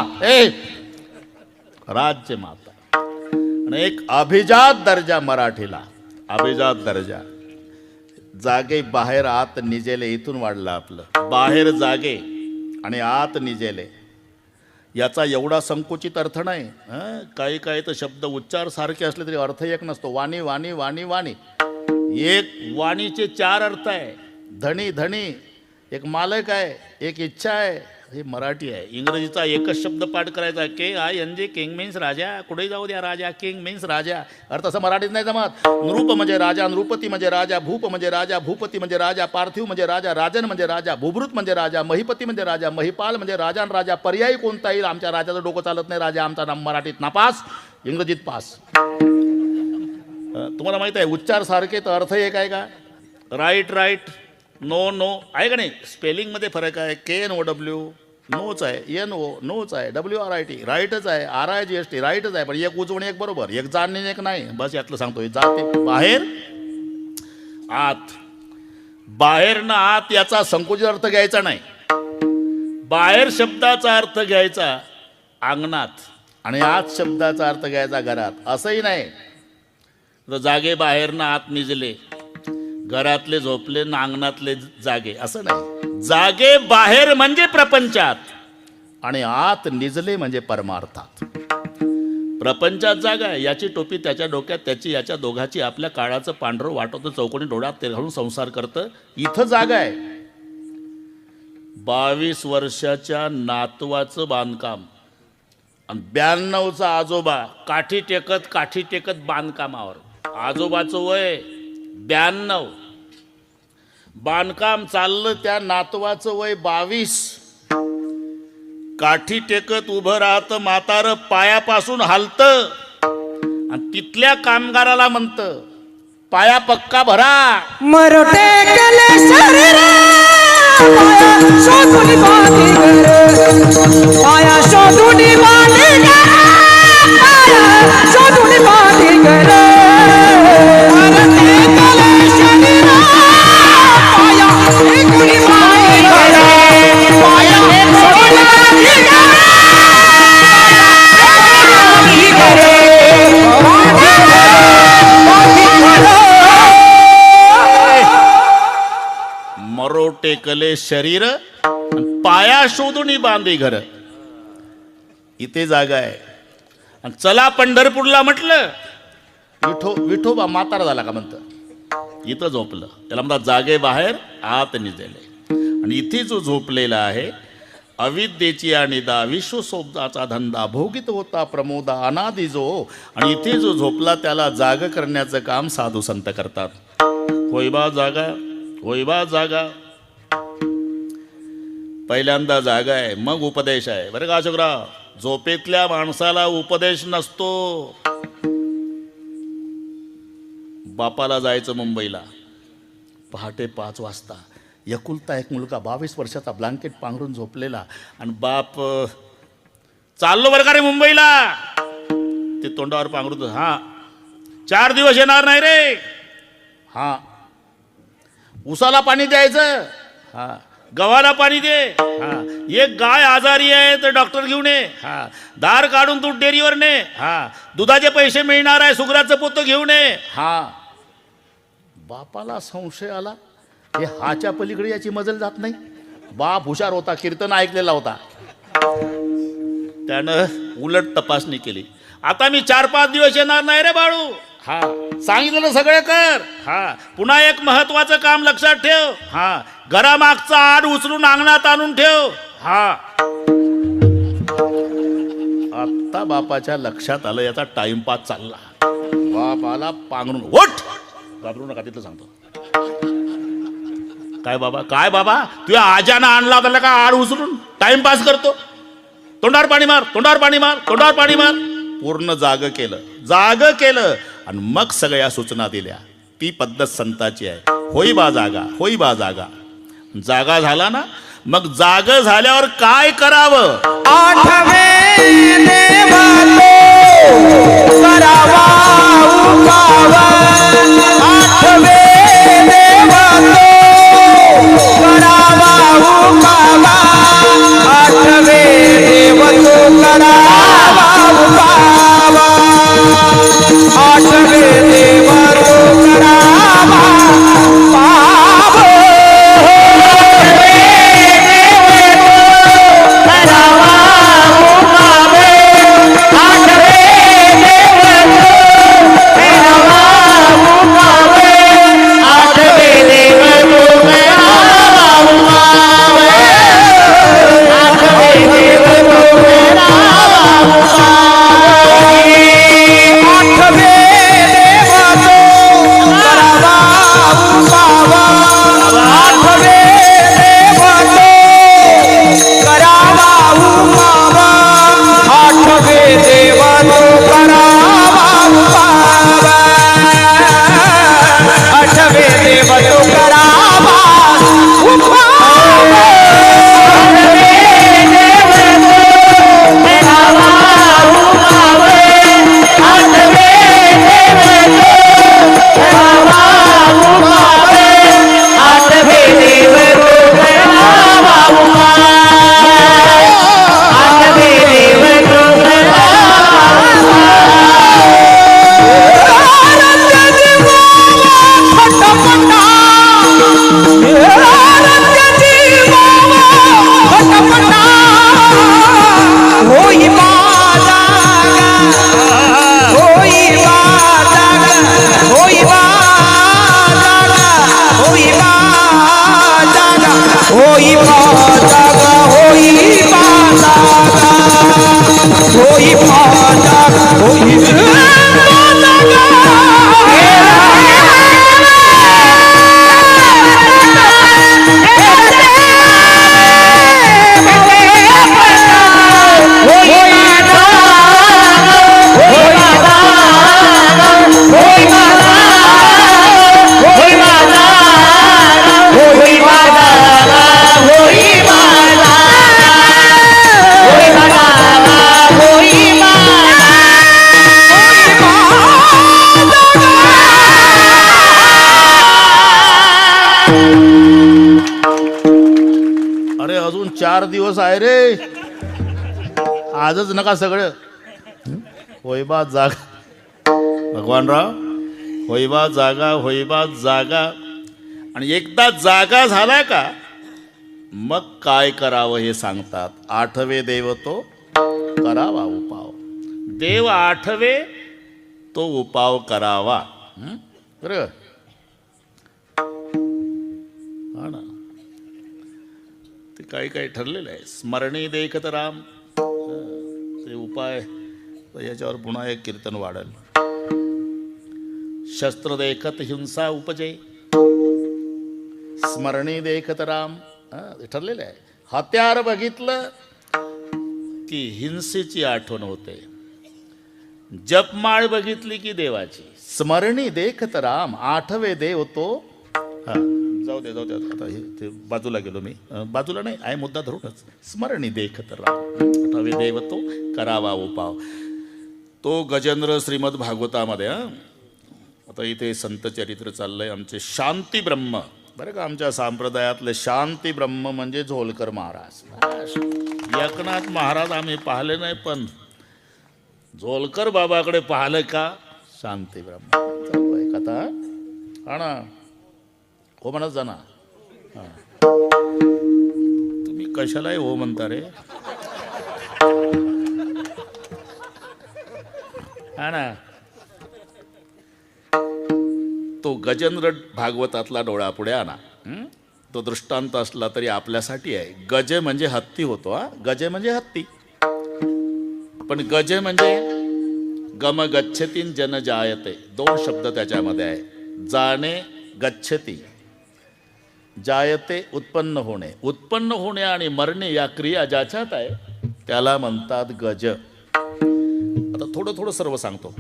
राज्यमाता. आणि एक अभिजात दर्जा मराठीला. अभिजात दर्जा. जागे बाहेर आत निजेले. इथून वाढलं आपलं. बाहेर जागे आणि आत निजेले. याचा एवढा संकुचित अर्थ नाही. काही काही तर शब्द उच्चार सारखे असले तरी अर्थ एक नसतो. वाणी वाणी वाणी वाणी. एक वाणीचे 4 अर्थ आहे. धनी धनी, एक मालक आहे, एक इच्छा आहे. हे मराठी आहे. इंग्रजीचा एकच शब्द पाठ करायचा, KING, किंग मीन्स राजा. कुठेही जाऊ द्या राजा, किंग मीन्स राजा. अर्थ असं मराठीत नाही जमत. नृप म्हणजे राजा, नृपती म्हणजे राजा, भूप म्हणजे राजा, भूपती म्हणजे राजा, पार्थिव म्हणजे राजा, राजन म्हणजे राजा, भूभृत म्हणजे राजा, महिपती म्हणजे राजा, महिपाल म्हणजे राजा आणि राजा. पर्यायी कोणता येईल? आमच्या राजाचं डोकं चालत नाही. राजा आमचा नाम मराठीत नापास, इंग्रजीत पास. तुम्हाला माहित आहे उच्चार सारखे तर अर्थ एक आहे का? राईट राईट, नो नो आहे का नाही? स्पेलिंगमध्ये फरक आहे. KNOW नोच आहे, NO नोच आहे, WRIT राईटच आहे, RIGST राईटच आहे. पण एक उजवणे एक बरोबर, एक जाणणे एक नाही. बस यातलं सांगतोय. जाते बाहेर आत. बाहेर ना आत याचा संकुचित अर्थ घ्यायचा नाही. बाहेर शब्दाचा अर्थ घ्यायचा अंगणात आणि आत शब्दाचा अर्थ घ्यायचा घरात. असंही नाही. तर जागे बाहेरनं आत निजले, घरातले झोपले ना अंगणातले जागे, असं नाही. जागे बाहेर म्हणजे प्रपंचात आणि आत निजले म्हणजे परमार्थात. प्रपंचात जागा आहे, याची टोपी त्याच्या डोक्यात, त्याची याच्या, दोघाची आपल्या काळाचं पांढरं वाटवतं, चौकोनी डोळ्यात ते घालून संसार करतं. इथं जागा आहे 22 वर्षाच्या नातवाचं बांधकाम आणि 92चा आजोबा काठी टेकत बांधकामावर. आजोबाचं वय 92, बांधकाम चाललं, त्या नातवाचं वय 22. काठी टेकत उभं राहतं म्हातारं, पायापासून हालतं आणि तिथल्या कामगाराला म्हणतं पाया पक्का भरा. मरोटे केले शरीर पाया शोधून बांधी घर, पाया शोधून बांधी घर, पाया शोधून बांधी घर. मरोटे केले शरीर पाया शोधून बांधी घर, पाया शोधून बांधी घर, मरो टेकले शरीर पाया शोधून बांधे घर. इथे जागा आहे. आणि चला पंढरपूरला म्हटलं, विठोबा म्हातारा झाला का म्हणतं, इथं झोपलं, त्याला म्हणतात जागे बाहेर आत निजले. आणि इथे जो झोपलेला आहे अविद्येची आणि दा विश्वसोबताचा धंदा भोगित होता प्रमोदा अनादि जो. आणि इथे जो झोपला त्याला जाग करण्याचं काम साधू संत करतात. होईबा जागा, होईबा जागा. पहिल्यांदा जागा आहे, मग उपदेश आहे. बरं का अशोकराव, झोपेतल्या माणसाला उपदेश नसतो. बापाला जायचं मुंबईला, पहाटे 5 वाजता, एकुलता एक मुलगा 22 वर्षाचा, ब्लँकेट पांघरून झोपलेला. आणि बाप चाललो बरं का रे मुंबईला, ते तोंडावर पांघरून, हां 4 दिवस येणार नाही रे, हां उसाला पाणी द्यायचं, हां गव्हाला पाणी दे, हां एक गाय आजारी आहे तर डॉक्टर घेऊन ये, हां दार काढून दूध डेअरीवर ने, हां दुधाचे पैसे मिळणार आहे सुगराचं पोतं घेऊन ये. हां बापाला संशय आला, हे हाच्या पलीकडे याची मजल जात नाही. बाप हुशार होता, कीर्तन ऐकलेला होता, त्यानं उलट तपासणी केली. आता मी 4-5 दिवस येणार नाही रे बाळू, हा सांगितलं सगळे कर. हा पुन्हा एक महत्वाचं काम लक्षात ठेव, हा घरामागचा आड उचलून अंगणात आणून ठेव. हा आता बापाच्या लक्षात आलं याचा टाइमपास चालला. बापाला पांघरून, ओठ घाबरू नका, तिथं सांगतो. काय बाबा, काय बाबा, तुझ्या आजानं आणला होता का आड उचलून टाइमपास करतो? तोंडावर पाणी मार, तोंडावर पाणी मार, तोंडावर पाणी मार. पूर्ण जाग केलं आणि मग सगळ्या सूचना दिल्या. ती पद्धत संताची आहे. होई बा जागा, होई बा जागा. जागा झाला ना, मग जाग झाल्यावर काय करावं? आठवे देवालो करावा उपावा, आठवे देवालो करावा उपावा, आठवे देवतो करावा उपावा, आठवे देवतो करावा उपावा. आठवे देवतो करावा पटपटा रत्याची वावा पटपटा होई बाजागा होई बाजागा होई बाजागा होई बाजागा होई बाजागा होई बाजागा होई बाजागा होई अरे अजून 4 दिवस आहे रे, आजच नका सगळं. होईबा जागा भगवानराव, होईबा जागा, होईबा जागा. आणि एकदा जागा झाला का मग काय करावं हे सांगतात. आठवे देव तो करावा उपाव. देव आठवे तो उपाव करावा. बरं हा ना, ते काही काही ठरलेलं आहे. स्मरणी देखत राम, ते उपाय याच्यावर पुन्हा एक कीर्तन वाढेल. शस्त्र देखत हिंसा उपजे, स्मरणी देखत राम, ते ठरलेलं आहे. हत्यार बघितलं की हिंसेची आठवण होते, जपमाळ बघितली की देवाची. स्मरणी देखत राम, आठवे देव तो. हा जाऊ दे आता हे ते बाजूला गेलो मी, बाजूला नाही आहे मुद्दा धरूनच. स्मरणी देखत राम, आठवे देव तो करावा उपाव. तो गजेंद्र श्रीमद भागवतामध्ये. आता इथे संत चरित्र चाललंय आमचे. शांती ब्रह्म, बरं का, आमच्या संप्रदायातले शांती ब्रह्म म्हणजे झोलकर महाराज. एकनाथ महाराज आम्ही पाहिले नाही, पण झोलकर बाबाकडे पाहिलं का शांती ब्रह्म कथा. हा ना, हो म्हणत जा ना. तुम्ही कशालाही हो म्हणता रे. हा ना, तो गजेंद्र भागवतातला डोळा पुढे आणा. तो दृष्टांत असला तरी आपल्यासाठी आहे. गजे म्हणजे हत्ती होतो. हा, गजे म्हणजे हत्ती, पण गजे म्हणजे गम गच्छतीन जन जायते, 2 शब्द त्याच्यामध्ये आहे. जाणे गच्छती, जायते उत्पन्न होणे. उत्पन्न होणे आणि मरणे या क्रिया ज्याच्यात आहे त्याला म्हणतात गज. आता थोडं सर्व सांगतो.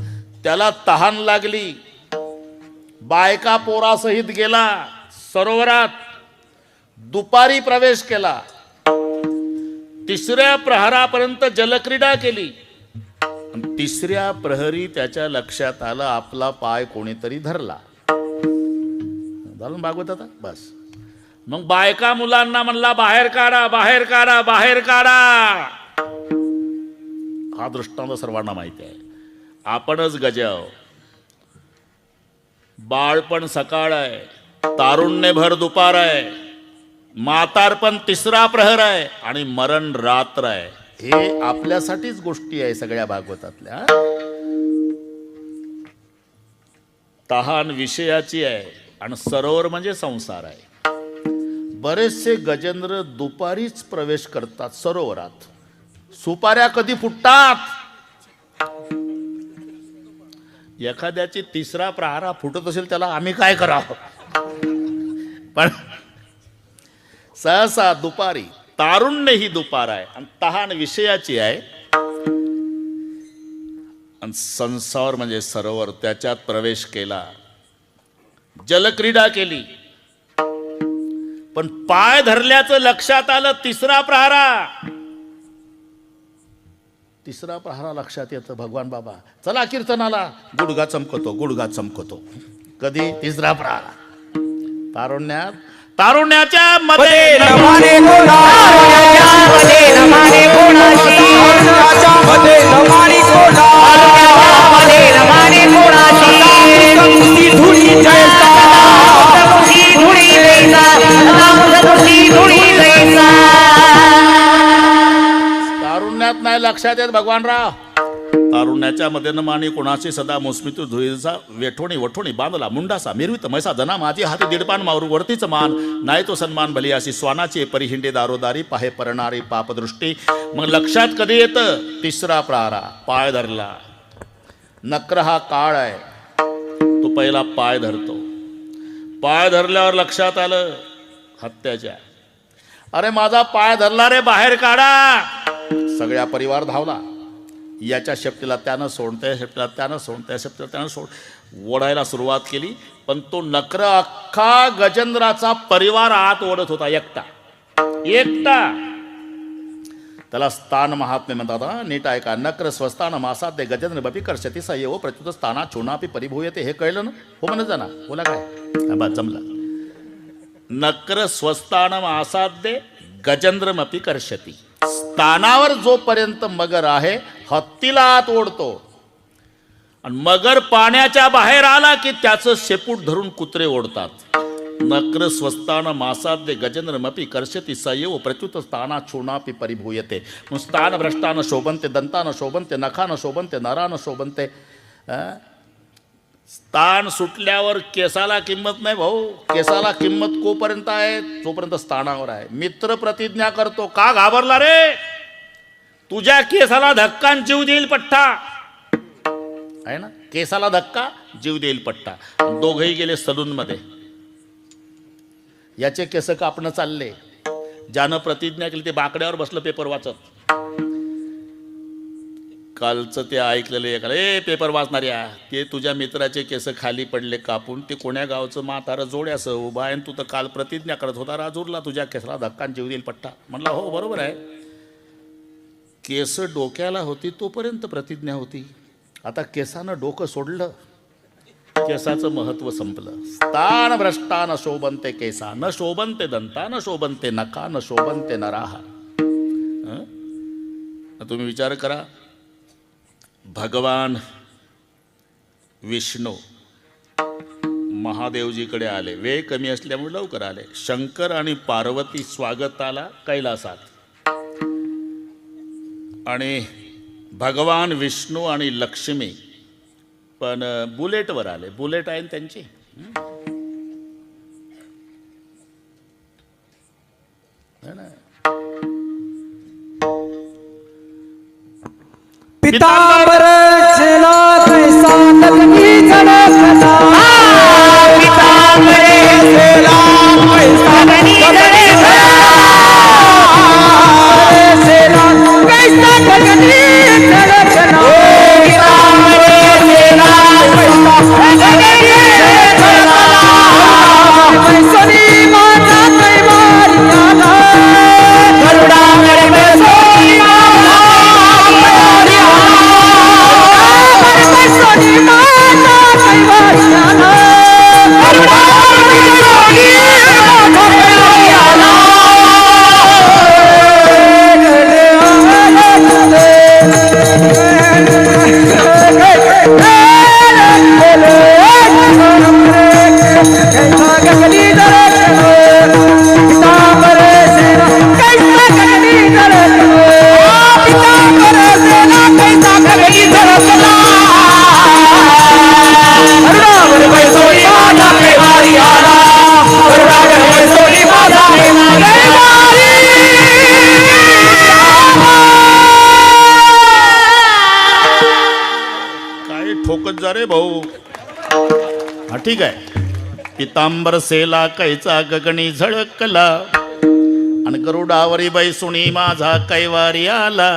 त्याला तहान लागली, बायका पोरासहित गेला सरोवरात, दुपारी प्रवेश केला, 3ऱ्या प्रहरापर्यंत जलक्रीडा केली. 3ऱ्या प्रहरी त्याच्या लक्षात आलं आपला पाय कोणीतरी धरला. झालं भागवत आता बस. मग बायका मुलांना म्हणला बाहेर काढा, बाहेर काढा, बाहेर काढा. हा दृष्टांत सर्वांना माहिती आहे. आपणच गजाव. बाळपण सकाळ आहे, तारुण्य भर दुपार आहे, म्हातारपण 3रा प्रहर आहे आणि मरण रात्र आहे. हे आपल्यासाठीच गोष्टी आहे सगळ्या भागवतातल्या. तहान विषयाची आहे आणि सरोवर म्हणजे संसार आहे. बरेचसे गजेंद्र दुपारीच प्रवेश करतात सरोवरात. सुपाऱ्या कधी फुटतात. एखाद्याची 3रा प्रहारा फुटत असेल त्याला आम्ही काय करावं. पण सहसा दुपारी, तारुण्य ही दुपार आहे आणि तहान विषयाची आहे. आणि संसार म्हणजे सरोवर, त्याच्यात प्रवेश केला, जलक्रीडा केली. पण पाय धरल्याचं लक्षात आलं 3रा प्रहारा. 3रा प्रहारा लक्षात येतं. भगवान बाबा चला कीर्तनाला, गुडघा चमकतो, गुडघा चमकतो. कधी 3रा प्रहारा. तारुण्यात, तारुण्याच्या मध्ये नमाने कोणा, मध्ये नमाने कोणाची, मध्ये नमाने कोणा, मध्ये नमाने कोणाची, धुनी जय लक्षात येत भगवानराव. तारुण्याच्या मध्येनं मानी कोणाशी सदा मोसमित धुईचा वेठोणी वठोणी बांधला मुंडासा मिरवित मैसा जना माझी हाती दीडपान मावरू वरतीच मान नाही तो सन्मान भली अशी स्वानाची परिहिंडे दारोदारी पाहे परणारी पापदृष्टी. मग लक्षात कधी येतं? तिसरा प्रारा पाय धरला. नक्र हा काळ आहे, तो पहिला पाय धरतो. पाय धरल्यावर लक्षात आलं हत्याच्या. अरे माझा पाय धरला रे, बाहेर काढा. सगळ्या परिवार धावला. याच्या शेपटीला त्यानं सोड, त्या शेपटीला त्यानं सोड, त्या शेपटीला त्यानं सोड ओढायला सुरुवात केली. पण तो नक्र अख्खा गजेंद्राचा परिवार आत ओढत होता, एकटा एकटा. त्याला स्थान महात्म्य म्हणतात. नीट ऐका. नक्र स्वस्थान मासाद्य गजेंद्र बपी कर्षती सय्यो प्रत्युत स्थाना चोनापी परिभूयते. हे कळलं ना? हो म्हणत जा ना. बोला काय बा जमला. नक्र स्वस्थानम आसाद्य गजेंद्रमपी कर्षती. स्थानावर जोपर्यंत मगर आहे हत्तीला आत ओढतो. आणि मगर पाण्याच्या बाहेर आला की त्याचं शेपूट धरून कुत्रे ओढतात. नक्र स्वस्थान मासाद्य गजेंद्रमपी कर्षती सय्यो प्रत्युत स्थाना चूर्णापी परिभूयते. मग स्थान भ्रष्टान शोभनते दंतान शोभनते नखान शोभनते नरान शोभनते. स्थान सुटल्यावर केसाला किंमत नाही भाऊ. केसाला किंमत कोपर्यंत आहे? तोपर्यंत स्थानावर आहे. मित्र प्रतिज्ञा करतो. का घाबरला रे? तुझ्या केसाला धक्का जीव देईल पट्टा आहे ना. केसाला धक्का जीव देईल पट्टा. दोघही गेले सलून मध्ये. याचे केस कापणं चालले. ज्यानं प्रतिज्ञा केली ते बाकड्यावर बसलं पेपर वाचत. कालचं ते ऐकलेलं एकाला, ए पेपर वाचणाऱ्या, ते तुझ्या मित्राचे केस खाली पडले कापून. ते कोण्या गावचं म्हातारं जोड्यासं उभा आहे. तू तर काल प्रतिज्ञा करत होता राजूरला तुझ्या केसाला धक्का जीव देईल पट्टा. म्हणला हो बरोबर आहे. केस डोक्याला होती तोपर्यंत प्रतिज्ञा होती. आता केसानं डोकं सोडलं, केसाचं महत्व संपलं. स्थान भ्रष्टान शोभनते केसा न शोभनते दंता न शोभनते नका न शोभनते नराहा. तुम्ही विचार करा. भगवान विष्णू महादेवजीकडे आले. वेळ कमी असल्यामुळे लवकर आले. शंकर आणि पार्वती स्वागताला कैलासात. आणि भगवान विष्णू आणि लक्ष्मी पण बुलेटवर आले. बुलेट आहे ना त्यांची. पितांबर चला कैसा लगनी झलकता. पितांबर चला कैसा लगनी झलकता. चला कैसा लगनी झलकता. पितांबर चला कैसा लगनी झलकता. सोनी माता कैवारी आला. गरुडावर बसोनी माता सोनी माता कैवारी आला. ठोकत जा रे भाऊ. हा ठीक आहे. पितांबर सेला कैचा गगनी झळकला. आणि गरुडावरी बैसुणी माझा कैवारी आला.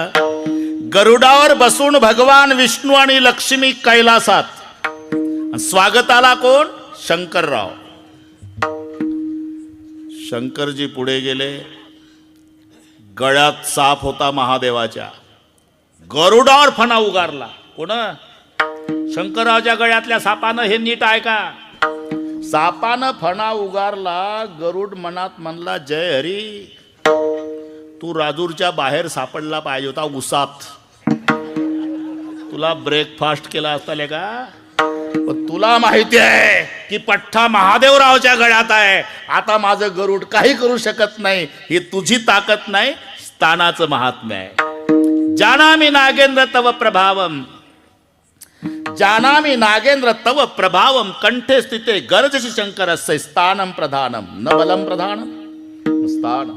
गरुडावर बसून भगवान विष्णू आणि लक्ष्मी कैलासात. स्वागताला कोण? शंकरराव. शंकरजी पुढे गेले. गळ्यात साप होता महादेवाच्या. गरुडावर फणा उगारला. कोण? शंकररावच्या गळ्यातल्या सापानं. हे नीट ऐका. सापानं फणा उगारला. गरुड मनात म्हणला जय हरी. तू राजूरच्या बाहेर सापडला पाहिजे होता उसात. तुला ब्रेकफास्ट केला असता का? पण तुला माहिती आहे की पठ्ठा महादेवरावच्या गळ्यात आहे. आता माझं गरुड काही करू शकत नाही. ही तुझी ताकद नाही, स्थानाचं महात्म्य आहे. जानामि नागेंद्र तव प्रभावम, जानामि नागेंद्र तव प्रभावम, कंठे स्थिते गर्जसी शंकरस्य स्थानम प्रधानम, न बलम प्रधानम स्थान.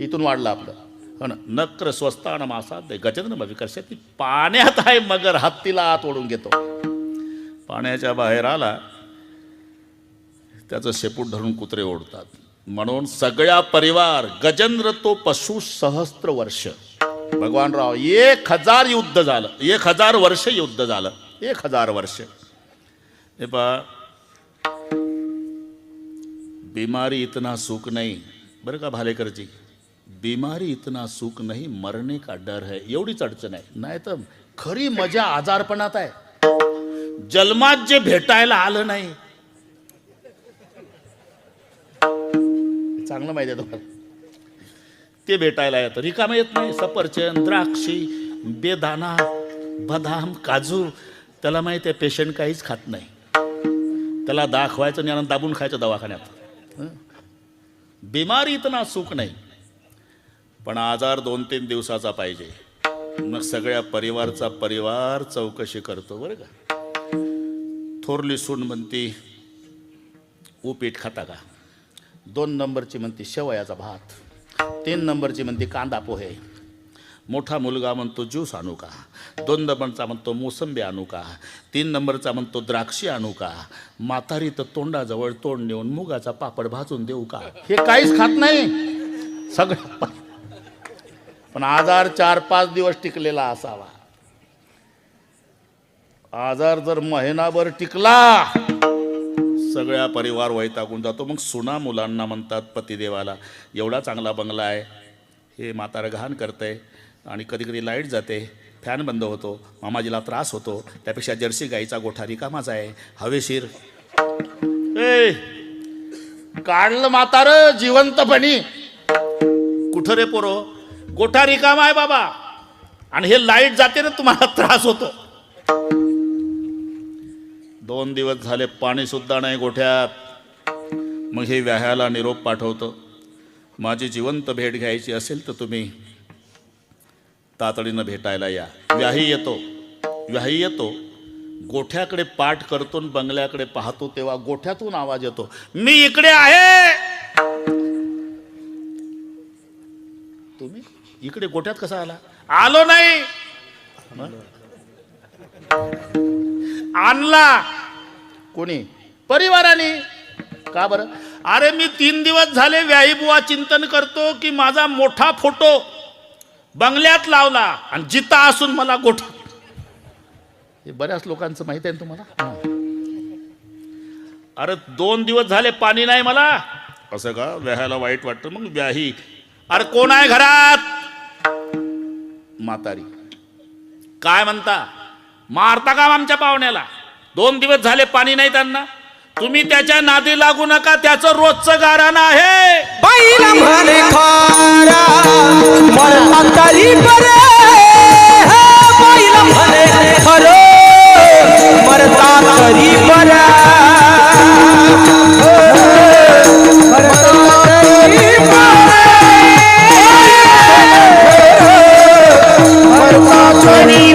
इथून वाढलं आपलं, हो ना. नक्र स्वस्थानम आसाद्य गजेंद्र विकर्षती. पाण्यात आहे मगर, हत्तीला आत ओढून घेतो. पाण्याच्या बाहेर आला त्याचं शेपूट धरून कुत्रे ओढतात. म्हणून सगळ्या परिवार गजेंद्र तो पशु सहस्त्र वर्ष. भगवानराव 1000 युद्ध झालं, 1000 वर्ष युद्ध झालं, 1000 वर्ष. हे पहा, बीमारी इतना सुख नहीं, बरं का भालेकरजी, बीमारी इतना सुख नहीं, मरने का डर है. एवढीच अडचण आहे. नाही तर खरी मजा आजारपणात आहे. जन्मात जे भेटायला आलं नाही, चांगलं माहिती आहे तुम्हाला, ते भेटायला येतं. रिकामं येत नाही. सफरचंद, द्राक्षी, बेदाना, बदाम, काजू, त्याला माहिती आहे पेशंट काहीच खात नाही. त्याला दाखवायचं आणि दाबून खायचं दवाखान्यात. बिमारी इतना सुख नाही, पण आजार 2-3 दिवसाचा पाहिजे. मग सगळ्या परिवार चौकशी करतो बरं का. थोरली सून म्हणती उपीट खाता का, 2 नंबरची म्हणती शेवयाचा भात, 3 नंबरची म्हणती कांदा पोहे, मोठा मुलगा म्हणतो ज्यूस आणू का, 2 नंबरचा म्हणतो मोसंबी आणू का, 3 नंबरचा म्हणतो द्राक्षी आणू का, म्हातारी तर तोंडाजवळ तोंड नेऊन मुगाचा पापड भाजून देऊ का. हे काहीच खात नाही सगळं. पण आजार 4-5 दिवस टिकलेला असावा. आजार जर महिनाभर टिकला, सगळ्या परिवार वैतागून जातो. मग सुना मुलांना म्हणतात पतिदेवाला, एवढा चांगला बंगला आहे, हे म्हातारं घाण करतंय आणि कधी कधी लाईट जाते, फॅन बंद होतो, मामाजीला त्रास होतो, त्यापेक्षा जर्सी गाईचा गोठा रिकामाच आहे, हवेशीर. काढलं म्हातारं जिवंतपणी. कुठं रे पोरो, गोठा रिकामा आहे बाबा, आणि हे लाईट जाते ना तुम्हाला त्रास होतो. 2 दिवस झाले पाणी सुद्धा नाही गोठ्यात. मग हे व्याह्याला निरोप पाठवतो, माझी जिवंत भेट घ्यायची असेल तर तुम्ही तातडीनं भेटायला या. व्याही येतो, गोठ्याकडे पाठ करतो, बंगल्याकडे पाहतो, तेव्हा गोठ्यातून आवाज येतो, मी इकडे आहे. तुम्ही इकडे गोठ्यात कसा आला? आलो नाही, आणला कोणी? परिवाराने. का बरं? अरे मी 3 दिवस झाले व्याही बुवा चिंतन करतो की माझा मोठा फोटो बंगल्यात लावला आणि जिता असून मला गोठा. हे बऱ्याच लोकांचं माहिती आहे तुम्हाला. अरे 2 दिवस झाले पाणी नाही मला. असं का? व्याह्याला वाईट वाटतं. मग व्याही, अरे कोण आहे घरात? म्हातारी. काय म्हणता? मारता का आमच्या पाहुण्याला? 2 दिवस झाले पाणी नाही त्यांना. तुम्ही त्याच्या नादी लागू नका, त्याचं रोजचं गारण आहे. बैल म्हणे खारा मरता तरी बरे, बैल म्हणे खरो मरता तरी बरे, मरता तरी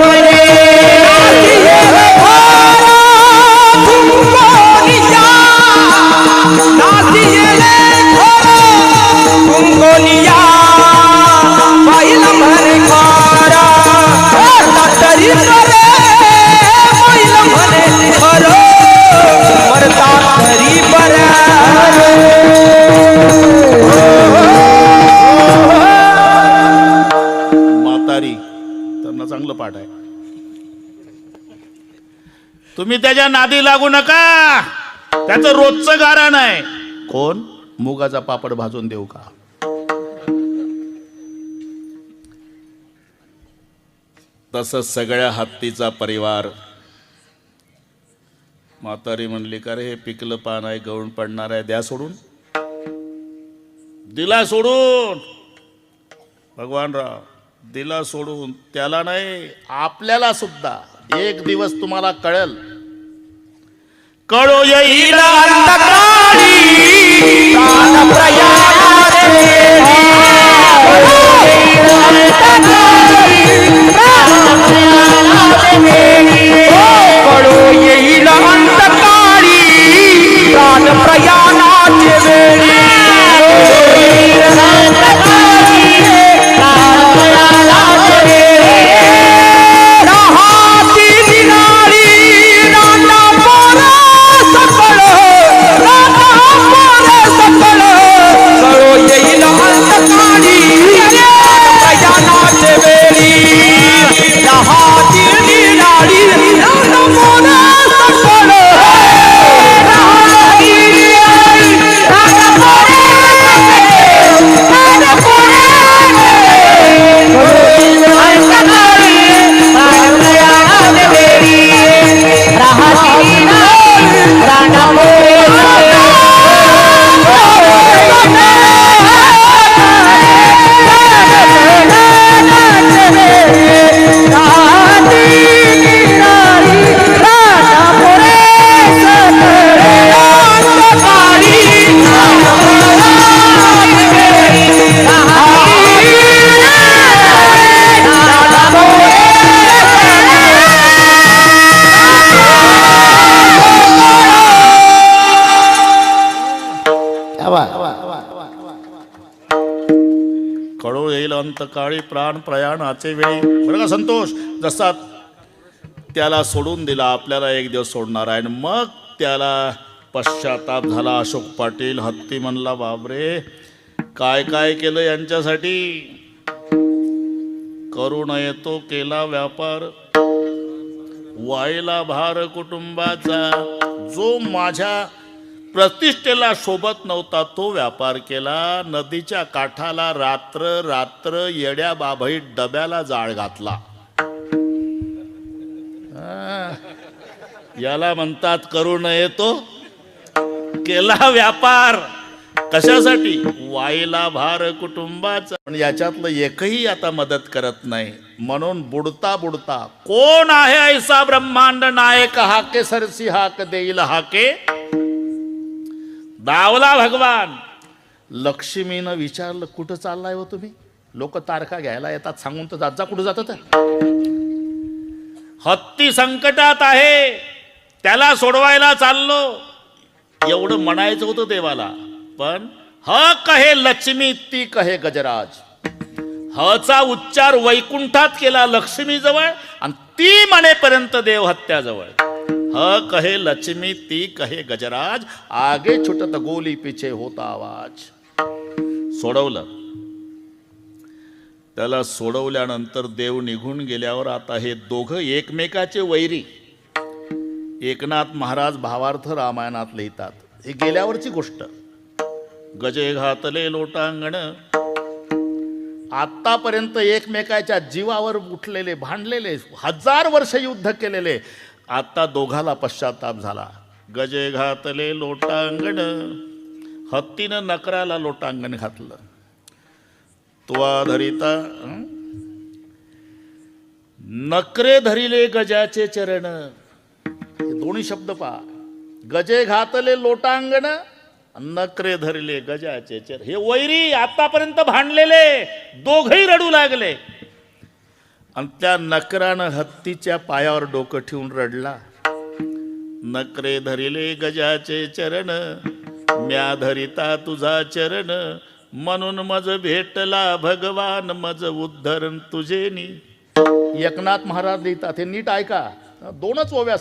बरे. चांगलं पाठ आहे. तुम्ही त्याच्या नादी लागू नका, त्याचं रोजचं गारण आहे. कोण? मुगाचा पापड भाजून देऊ का? तसंच सगळ्या हत्तीचा परिवार. म्हातारी म्हणली, का रे हे पिकलं पान आहे, गळून पडणार आहे, द्या सोडून. दिला सोडून. भगवानराव दिला सोडून. त्याला नाही, आपल्याला सुद्धा. एक दिवस तुम्हाला कळेल. कळो येईल अंधकारी प्रयाणाचे वेळी राहाती निराळी रांडा पोर सकळ कळो येईल अंतकाळी प्रयाणाचे वेळी राहाती निराळी रांडा पोर सकळ कळो येईल अंतकाळी प्राण प्रयाणाचे वेळी. बरं का संतोष, जसा त्याला सोडून दिला आपल्याला एक दिवस सोडणार आहे, आणि मग त्याला पश्चाताप झाला. अशोक पाटील हत्ती म्हणला, बापरे काय काय केलं यांच्यासाठी. करू नये तो केला व्यापार, वाईला भार कुटुंबाचा. जो माझ्या प्रतिष्ठेला शोभत नव्हता तो व्यापार केला. नदीच्या काठाला रात्र रात्र येड्या बाभळी डब्याला जाळ घातला. याला म्हणतात करू नये तो केला व्यापार. कशासाठी? वाईला भार कुटुंबाचा. पण याच्यातलं एकही आता मदत करत नाही. म्हणून बुडता बुडता कोण आहे ऐसा ब्रह्मांड नायक, हाके सरसी हाक देईल हाके. दावला भगवान. लक्ष्मीनं विचारलं, कुठं चाललाय हो तुम्ही? लोक तारखा घ्यायला येतात, सांगून तर जात जा. कुठं जातात? हत्ती संकटात आहे, त्याला सोडवायला चाललो. एवढं म्हणायचं होतं देवाला. पण ह कहे लक्ष्मी ती कहे गजराज. हचा उच्चार वैकुंठात केला लक्ष्मीजवळ, आणि ती म्हणेपर्यंत देव हत्याजवळ. ह कहे लक्ष्मी ती कहे गजराज, आगे छुटत गोली पीछे होता आवाज. सोडवलं. त्याला सोडवल्यानंतर देव निघून गेल्यावर आता हे दोघं एकमेकाचे वैरी. एकनाथ महाराज भावार्थ रामायणात लिहितात. हे गेल्यावरची गोष्ट. गजे घातले लोटांगण. आतापर्यंत एकमेकाच्या जीवावर उठलेले, भांडलेले, 1000 वर्ष युद्ध केलेले, आता दोघाला पश्चाताप झाला. गजे घातले लोटांगण. हत्तीनं नकराला लोटांगण घातलं. तुवा धरिता नकरे धरिले गजाचे चरण. हे दोन्ही शब्द पहा. गजे घातले लोटांगण, नकरे धरले गजाचे चरण. हे वैरी आतापर्यंत भांडलेले दोघही रडू लागले. आणि त्या नकरानं हत्तीच्या पायावर डोकं ठेवून रडला. नकरे धरिले गजाचे चरण, म्या धरिता तुझा चरण. म्हणून मज भेटला भगवान, मज उद्धरण तुझेनी. एकनाथ महाराज लिहितात. हे नीट ऐका. दोनच ओव्या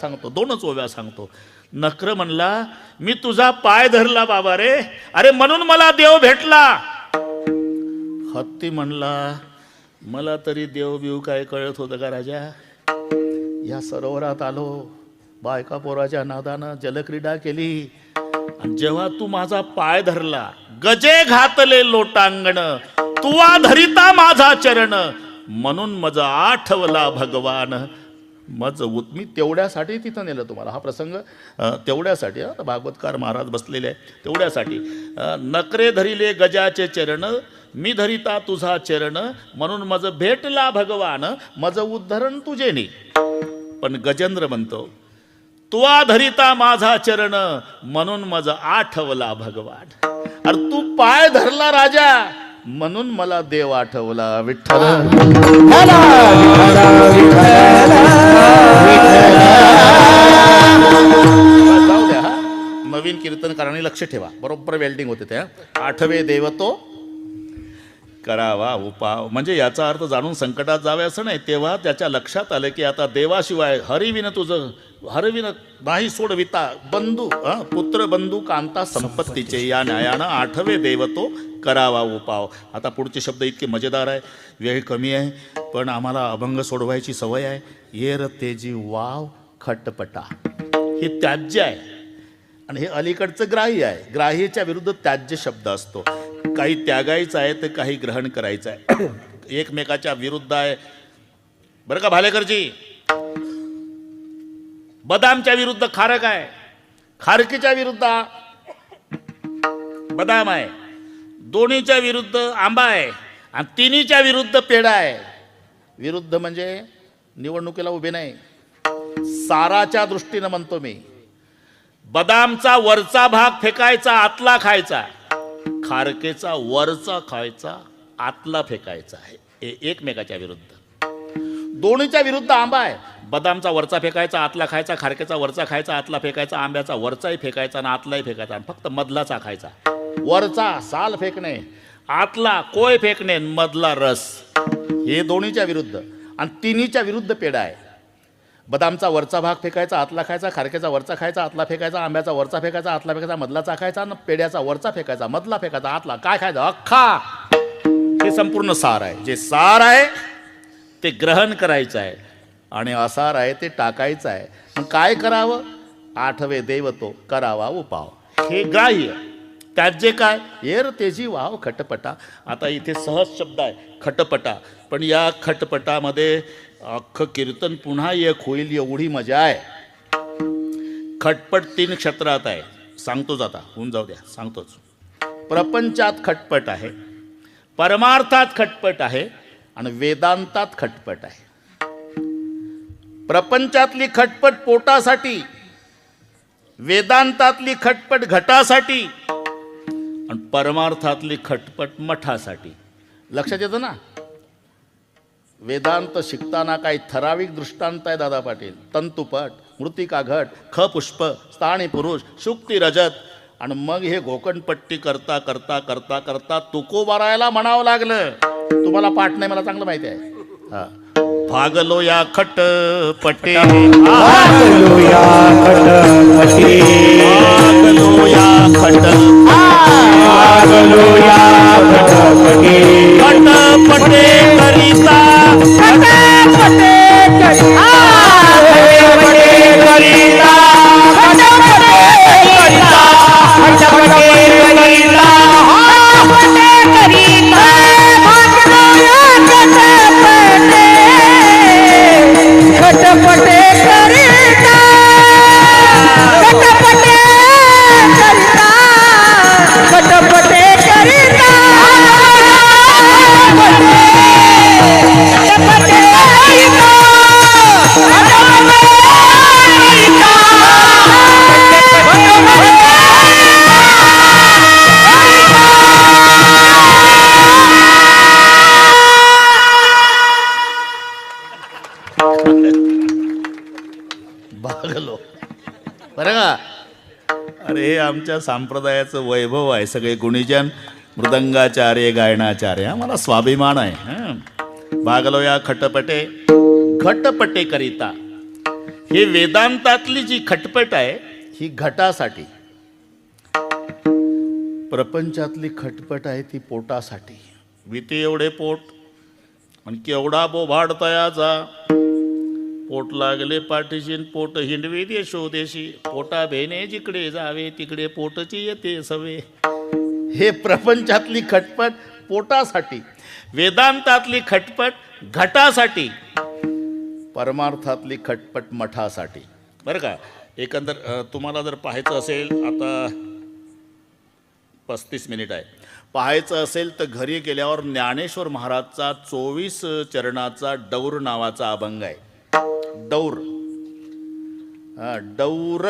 सांगतो. नकर म्हणला, मी तुझा पाय धरला बाबा रे, अरे म्हणून मला देव भेटला. हत्ती म्हणला, मला तरी देव बिव काय कळत होतं का राजा. या सरोवरात आलो, बायका पोराच्या नादानं जलक्रीडा केली, आणि जेव्हा तू माझा पाय धरला, गजे घातले लोटांगण, तुवा धरिता माझा चरण. म्हणून मज आठवला भगवान, मज मी तेवढ्यासाठी तिथं नेलं तुम्हाला. हा प्रसंग तेवढ्यासाठी. आता भागवतकार महाराज बसलेले आहे तेवढ्यासाठी. नकरे धरिले गजाचे चरण, मी धरिता तुझा चरण. म्हणून मज भेटला भगवान, मज उद्धरण तुझेनी. पण गजेंद्र म्हणतो, तुवा धरिता माझा चरण, म्हणून मज आठवला भगवान. अरे तू पाय धरला राजा, म्हणून मला देव आठवला. विठ्ठल जाऊ द्या. नवीन कीर्तनकारांनी लक्ष ठेवा, बरोबर वेल्डिंग होते त्या. आठवे देवतो करावा उपाव, म्हणजे याचा अर्थ जाणून संकटात जावे असं नाही. तेव्हा त्याच्या लक्षात आलं की आता देवाशिवाय हरिविन तुझं हरविन नाही सोडविता बंधू पुत्र बंधू कांता संपत्तीचे, या न्यायानं आठवे देवतो करावा उपाव. आता पुढचे शब्द इतके मजेदार आहे, वेळ कमी आहे, पण आम्हाला अभंग सोडवायची सवय आहे. येर तेजी वाव खटपटा, हे त्याज्य आहे आणि हे अलीकडचं ग्राह्य आहे. ग्राह्याच्या विरुद्ध त्याज्य शब्द असतो. काही त्यागायचं आहे तर काही ग्रहण करायचं आहे. एकमेकाच्या विरुद्ध आहे बरं का भालेकरजी. बदामच्या विरुद्ध खारक आहे, खारकीच्या विरुद्ध बदाम आहे, दोन्हीच्या विरुद्ध आंबा आहे आणि तिन्हीच्या विरुद्ध पेढा आहे. विरुद्ध म्हणजे निवडणुकीला उभे नाही, साराच्या दृष्टीनं म्हणतो मी. बदामचा वरचा भाग फेकायचा, आतला खायचा. खारकेचा वरचा खायचा, आतला फेकायचा आहे. एकमेकाच्या विरुद्ध. दोन्हीच्या विरुद्ध आंबा आहे. बदामचा वरचा फेकायचा, आतला खायचा. खारकेचा वरचा खायचा, आतला फेकायचा. आंब्याचा वरचाही फेकायचा आणि आतलाही फेकायचा आणि फक्त मधलाचा खायचा. वरचा साल फेकणे, आतला कोय फेकणे, मधला रस. हे दोन्हीच्या विरुद्ध आणि तिन्हीच्या विरुद्ध पेढा आहे. बदामचा वरचा भाग फेकायचा, आतला खायचा. खारकेचा वरचा खायचा, आतला फेकायचा. आंब्याचा वरचा फेकायचा, आतला फेकायचा. मधलाचा खायचा आणि पेढ्याचा वरचा फेकायचा, मधला फेकायचा, आतला. काय खायचं? अख्खा. हे संपूर्ण सार आहे. जे सार आहे ते ग्रहण करायचं आहे आणि असार आहे ते टाकायचं आहे. मग काय करावं? आठवे देवतो करावा उपाव, हे ग्राह्य. त्यात जे काय येर तेजी वाव खटपटा. आता इथे सहज शब्द आहे खटपटा, पण या खटपटामध्ये अख्खं कीर्तन पुन्हा एक होईल एवढी मजा आहे. खटपट 3 क्षेत्रात आहे. सांगतोच आता, होऊन जाऊ द्या, सांगतोच. प्रपंचात खटपट आहे, परमार्थात खटपट आहे आणि वेदांतात खटपट आहे. प्रपंचातली खटपट पोटासाठी, वेदांतातली खटपट घटासाठी आणि परमार्थातली खटपट मठासाठी. लक्षात येतं ना? वेदांत शिकताना काही ठराविक दृष्टांत आहे दादा पाटील. तंतुपट, मृतिका घट, ख पुष्प, स्थानी पुरुष, शुक्ती रजत. आणि मग हे घोकणपट्टी करता करता करता करता तुकोबारायला म्हणावं लागलं. तुम्हाला पाठ नाही, मला चांगलं माहिती आहे. हा, भागलो या खटपटे, भागलो या खटपटी, भागलो या भागलो या खटपटी, खटपटे करिता, खटपटे करिता, खटपटे करिता, खटपटे करिता, खटपटे करिता, खटपटे करिता, भागलो या खटपटे, खटपटे करिता, खटपटे करिता, खटपटे करिता, खटपटे भागलो. बरं का? अरे हे आमच्या संप्रदायाचं वैभव आहे. सगळे गुणीजन, मृदंगाचार्य, गायनाचार्य. हा मला स्वाभिमान आहे. भागलो या खटपटे, घटपटे करिता. हे वेदांतातली जी खटपट आहे ही घटासाठी, प्रपंचातली खटपट आहे ती पोटासाठी. विते एवढे पोट आणि केवढा बोभाड तयाचा. पोट लागले पाठीशी, पोट हिंडवे देशोदेशी. पोटा भेने जिकडे जावे तिकडे पोटची येते सवे. हे प्रपंचातली खटपट पोटासाठी, वेदांतातली खटपट घटासाठी, परमार्थातली खटपट मठासाठी. बरं का? एकंदर तुम्हाला जर पाहायचं असेल, आता 35 मिनिट आहे, पाहायचं असेल तर घरी गेल्यावर ज्ञानेश्वर महाराजचा 24 चरणाचा डौर नावाचा अभंग आहे. डौर, डौर,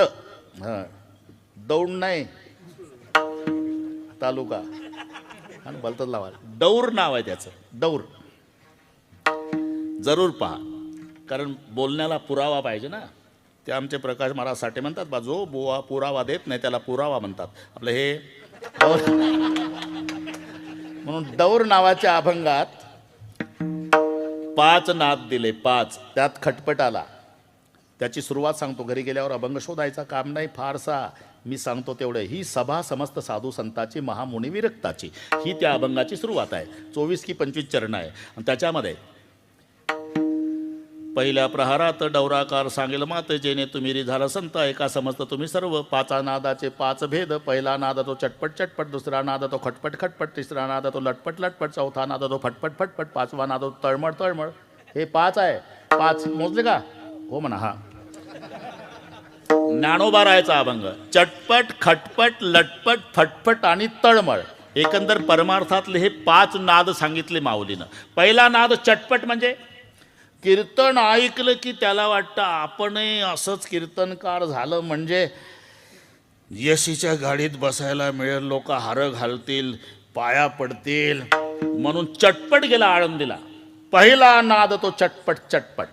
दौड नाही, तालुका आणि बलतच लावा. डौर नाव आहे त्याचं, डौर. जरूर पहा, कारण बोलण्याला पुरावा पाहिजे ना. ते आमचे प्रकाश महाराज साठे म्हणतात बा, जो बुवा पुरावा देत नाही त्याला पुरावा म्हणतात. आपलं हे डौर म्हणून डौर नावाच्या अभंगात 5 नाद दिले, 5. त्यात खटपट आला. त्याची सुरुवात सांगतो. घरी गेल्यावर अभंग शोधायचा काम नाही फारसा, मी सांगतो तेवढं. ही सभा समस्त साधू संताची महामुनी विरक्ताची, ही त्या अभंगाची सुरुवात आहे. 24 की 25 चरण आहे. आणि त्याच्यामध्ये पहिल्या प्रहारात डौराकार सांगेल मात, जेणे तुम्ही रिझाला संत ऐका समस्त तुम्ही सर्व. 5 नादाचे 5 भेद. पहिला नाद तो चटपट चटपट, दुसरा नाद तो खटपट खटपट, तिसरा नाद तो लटपट लटपट, चौथा नाद तो फटफट फटफट, 5वा नाद तो तळमळ तळमळ. हे 5 आहे. 5 मोजले का? हो म्हणा. हा ज्ञानोबा रायचा अभंग. चटपट खटपट लटपट फटफट आणि तळमळ, एकंदर परमार्थातले हे 5 नाद सांगितले माऊलीनं. पहिला नाद चटपट म्हणजे कीर्तन ऐकलं की त्याला वाटतं आपणही असंच कीर्तनकार झालं म्हणजे यशीच्या गाडीत बसायला मिळेल, लोक हार घालतील, पाया पडतील, म्हणून चटपट गेला आळंदीला. पहिला नाद तो चटपट चटपट.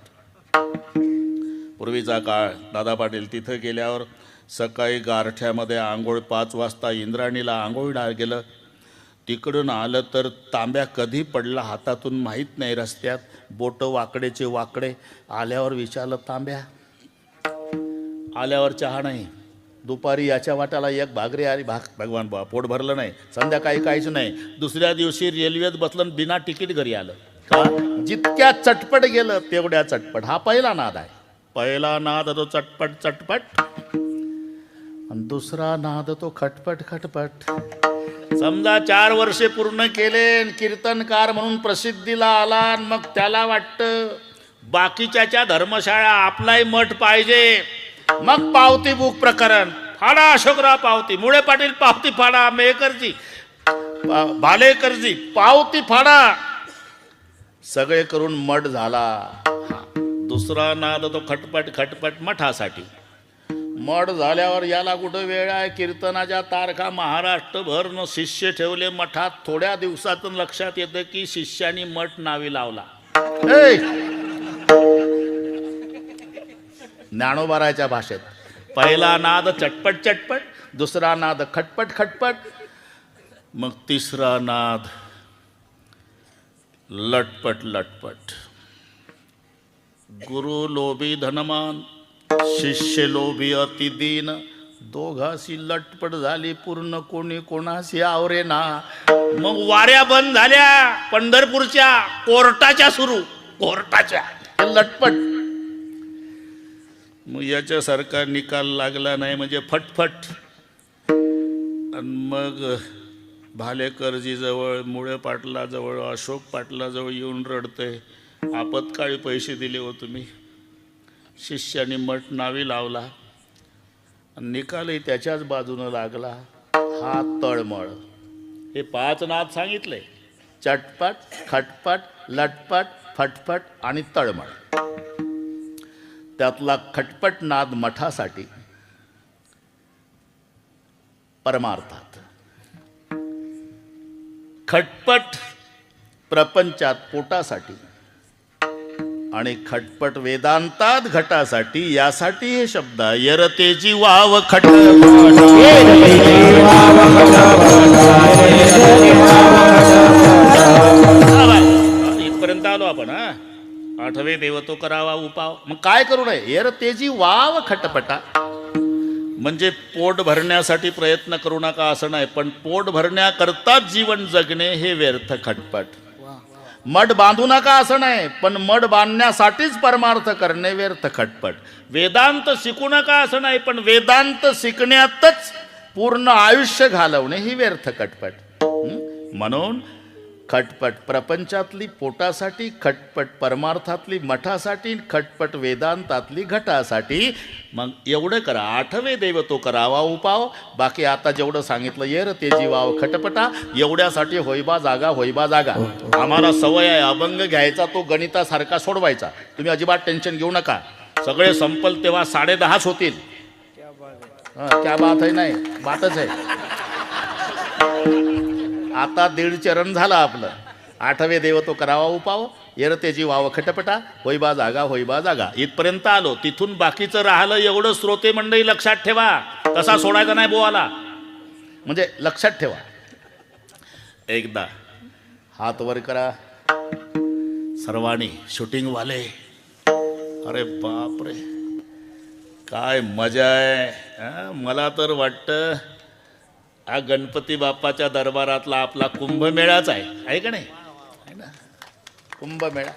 पूर्वीचा काळ दादा पाटील तिथं गेल्यावर सकाळी गारठ्यामध्ये आंघोळ 5 वाजता इंद्राणीला आंघोळीला गेलं. तिकडून आलं तर तांब्या कधी पडला हातातून माहीत नाही. रस्त्यात बोटं वाकडेचे वाकडे. आल्यावर विचारलं तांब्या. आल्यावर चहा नाही. दुपारी याच्या वाट्याला एक भाकरी आली. भगवान बा पोट भरलं नाही. संध्याकाळी काहीच नाही. दुसऱ्या दिवशी रेल्वेत बसलं, बिना तिकीट घरी आलं. का? जितक्या चटपट गेलं तेवढ्या चटपट. हा पहिला नाद आहे. पहिला नाद तो चटपट चटपट, आणि दुसरा नाद तो खटपट खटपट. समजा 4 वर्षे पूर्ण केले, कीर्तनकार म्हणून प्रसिद्धीला आला, आणि मग त्याला वाटतं बाकीच्या धर्मशाळा आपलाही मठ पाहिजे. मग पावती बुक प्रकरण फाडा. अशोकराव पावती, मुळे पाटील पावती फाडा, मेहकरजी भालेकरजी पावती फाडा. सगळे करून मठ झाला. दुसरा नाद तो खटपट खटपट मठासाठी. मठ झाल्यावर याला कुठं वेळ आहे? कीर्तनाच्या तारखा महाराष्ट्रभर न शिष्य ठेवले मठात. थोड्या दिवसातून लक्षात येतं की शिष्यानी मठ नावी लावला. ज्ञानोबाराच्या भाषेत पहिला नाद चटपट चटपट, दुसरा नाद खटपट खटपट, मग तिसरा नाद लटपट लटपट. गुरु लोभी धनमान, शिष्य लोभी अति दीन. दोघाशी लटपट झाली पूर्ण, कोणी कोणाशी आवरे ना. मग वाऱ्या बंद झाल्या पंढरपूरच्या, कोर्टाच्या सुरू. कोर्टाच्या लटपट. मग याच्यासारखा निकाल लागला नाही म्हणजे फटफट. आणि मग भालेकरजीजवळ, मुळे पाटलाजवळ, अशोक पाटलाजवळ येऊन रडते, आपत्काळी पैसे दिले हो तुम्ही. शिष्याने मठ नावी लावला, निकालही त्याच्याच बाजूनं लागला. हा तळमळ. हे 5 नाद सांगितले. चटपट खटपट लटपट फटफट आणि तळमळ. त्यातला खटपट नाद मठासाठी, परमार्थात. खटपट प्रपंचात पोटासाठी, आणि खटपट वेदांतात घटासाठी. यासाठी हे शब्द यरतेची वाव खट. इथपर्यंत आलो आपण. 8वे देव तो करावा उपाव. मग काय करू नये? यरतेची वाव खटपटा म्हणजे पोट भरण्यासाठी प्रयत्न करू नका असं नाही, पण पोट भरण्याकरताच जीवन जगणे हे व्यर्थ खटपट. मठ बांधू नका असं नाही, पण मठ बांधण्यासाठीच परमार्थ करणे व्यर्थ खटपट. वेदांत शिकू नका असं नाही, पण वेदांत शिकण्यातच पूर्ण आयुष्य घालवणे ही व्यर्थ खटपट. म्हणून खटपट प्रपंचातली पोटासाठी, खटपट परमार्थातली मठासाठी, खटपट वेदांतातली घटासाठी. मग एवढं करा. 8वे देव तो करावा उपाव. बाकी आता जेवढं सांगितलं येर ते जीवाव खटपटा, एवढ्यासाठी होईबा जागा होईबा जागा. आम्हाला सवय आहे अभंग घ्यायचा, तो गणितासारखा सोडवायचा. तुम्ही अजिबात टेन्शन घेऊ नका. सगळे संपल तेव्हा 10:30 होतील. क्या बात आहे? नाही बातच आहे. आता 1.5 चरण झालं आपलं. आठवे देव तो करावा उपाव, येरतेजी वाव खटपटा, होईबा जागा होईबा जागा. इथपर्यंत आलो. तिथून बाकीचं राहिलं एवढं श्रोते मंडळी लक्षात ठेवा. तसा सोडायचा नाही बोवाला, म्हणजे लक्षात ठेवा. एकदा हात वर करा सर्वांनी, शूटिंगवाले. अरे बापरे काय मजा आहे. मला तर वाटतं हा गणपती बाप्पाच्या दरबारातला आपला कुंभमेळाच आहे का नाही? आहे ना कुंभमेळा.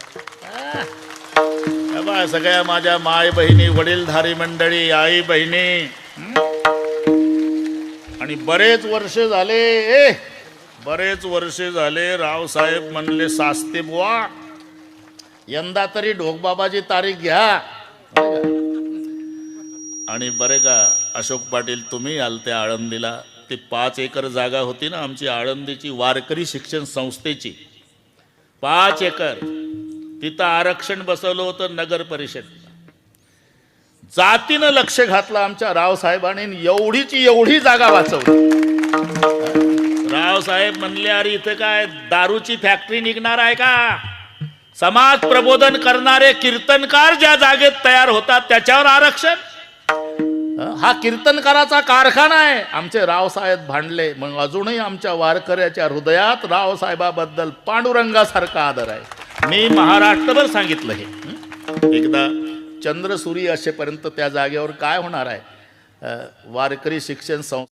बा सगळ्या माझ्या माय बहिणी, वडीलधारी मंडळी, आई बहिणी. आणि बरेच वर्ष झाले रावसाहेब म्हणले सास्ते बुवा यंदा तरी ढोकबाबाची तारीख घ्या. आणि बरे का अशोक पाटील तुम्ही आलते आळंदीला. ते 5 एकर जागा होती ना आमची आळंदीची वारकरी शिक्षण संस्थेची, 5 एकर. तिथं आरक्षण बसवलं होतं नगर परिषद. जातीनं लक्ष घातलं आमच्या रावसाहेबांनी, एवढीची एवढी जागा वाचवली. रावसाहेब म्हणले अरे इथं काय दारूची फॅक्टरी निघणार आहे का? समाज प्रबोधन करणारे कीर्तनकार ज्या जागेत तयार होतात त्याच्यावर आरक्षण. हा कीर्तनकाराचा कारखाना आहे. आमचे रावसाहेब भांडले. मग अजूनही आमच्या वारकऱ्याच्या हृदयात रावसाहेबाबद्दल पांडुरंगासारखा आदर आहे. मी महाराष्ट्रभर सांगितलं हे. एकदा चंद्रसूरी असेपर्यंत त्या जागेवर काय होणार आहे? वारकरी शिक्षण संस्था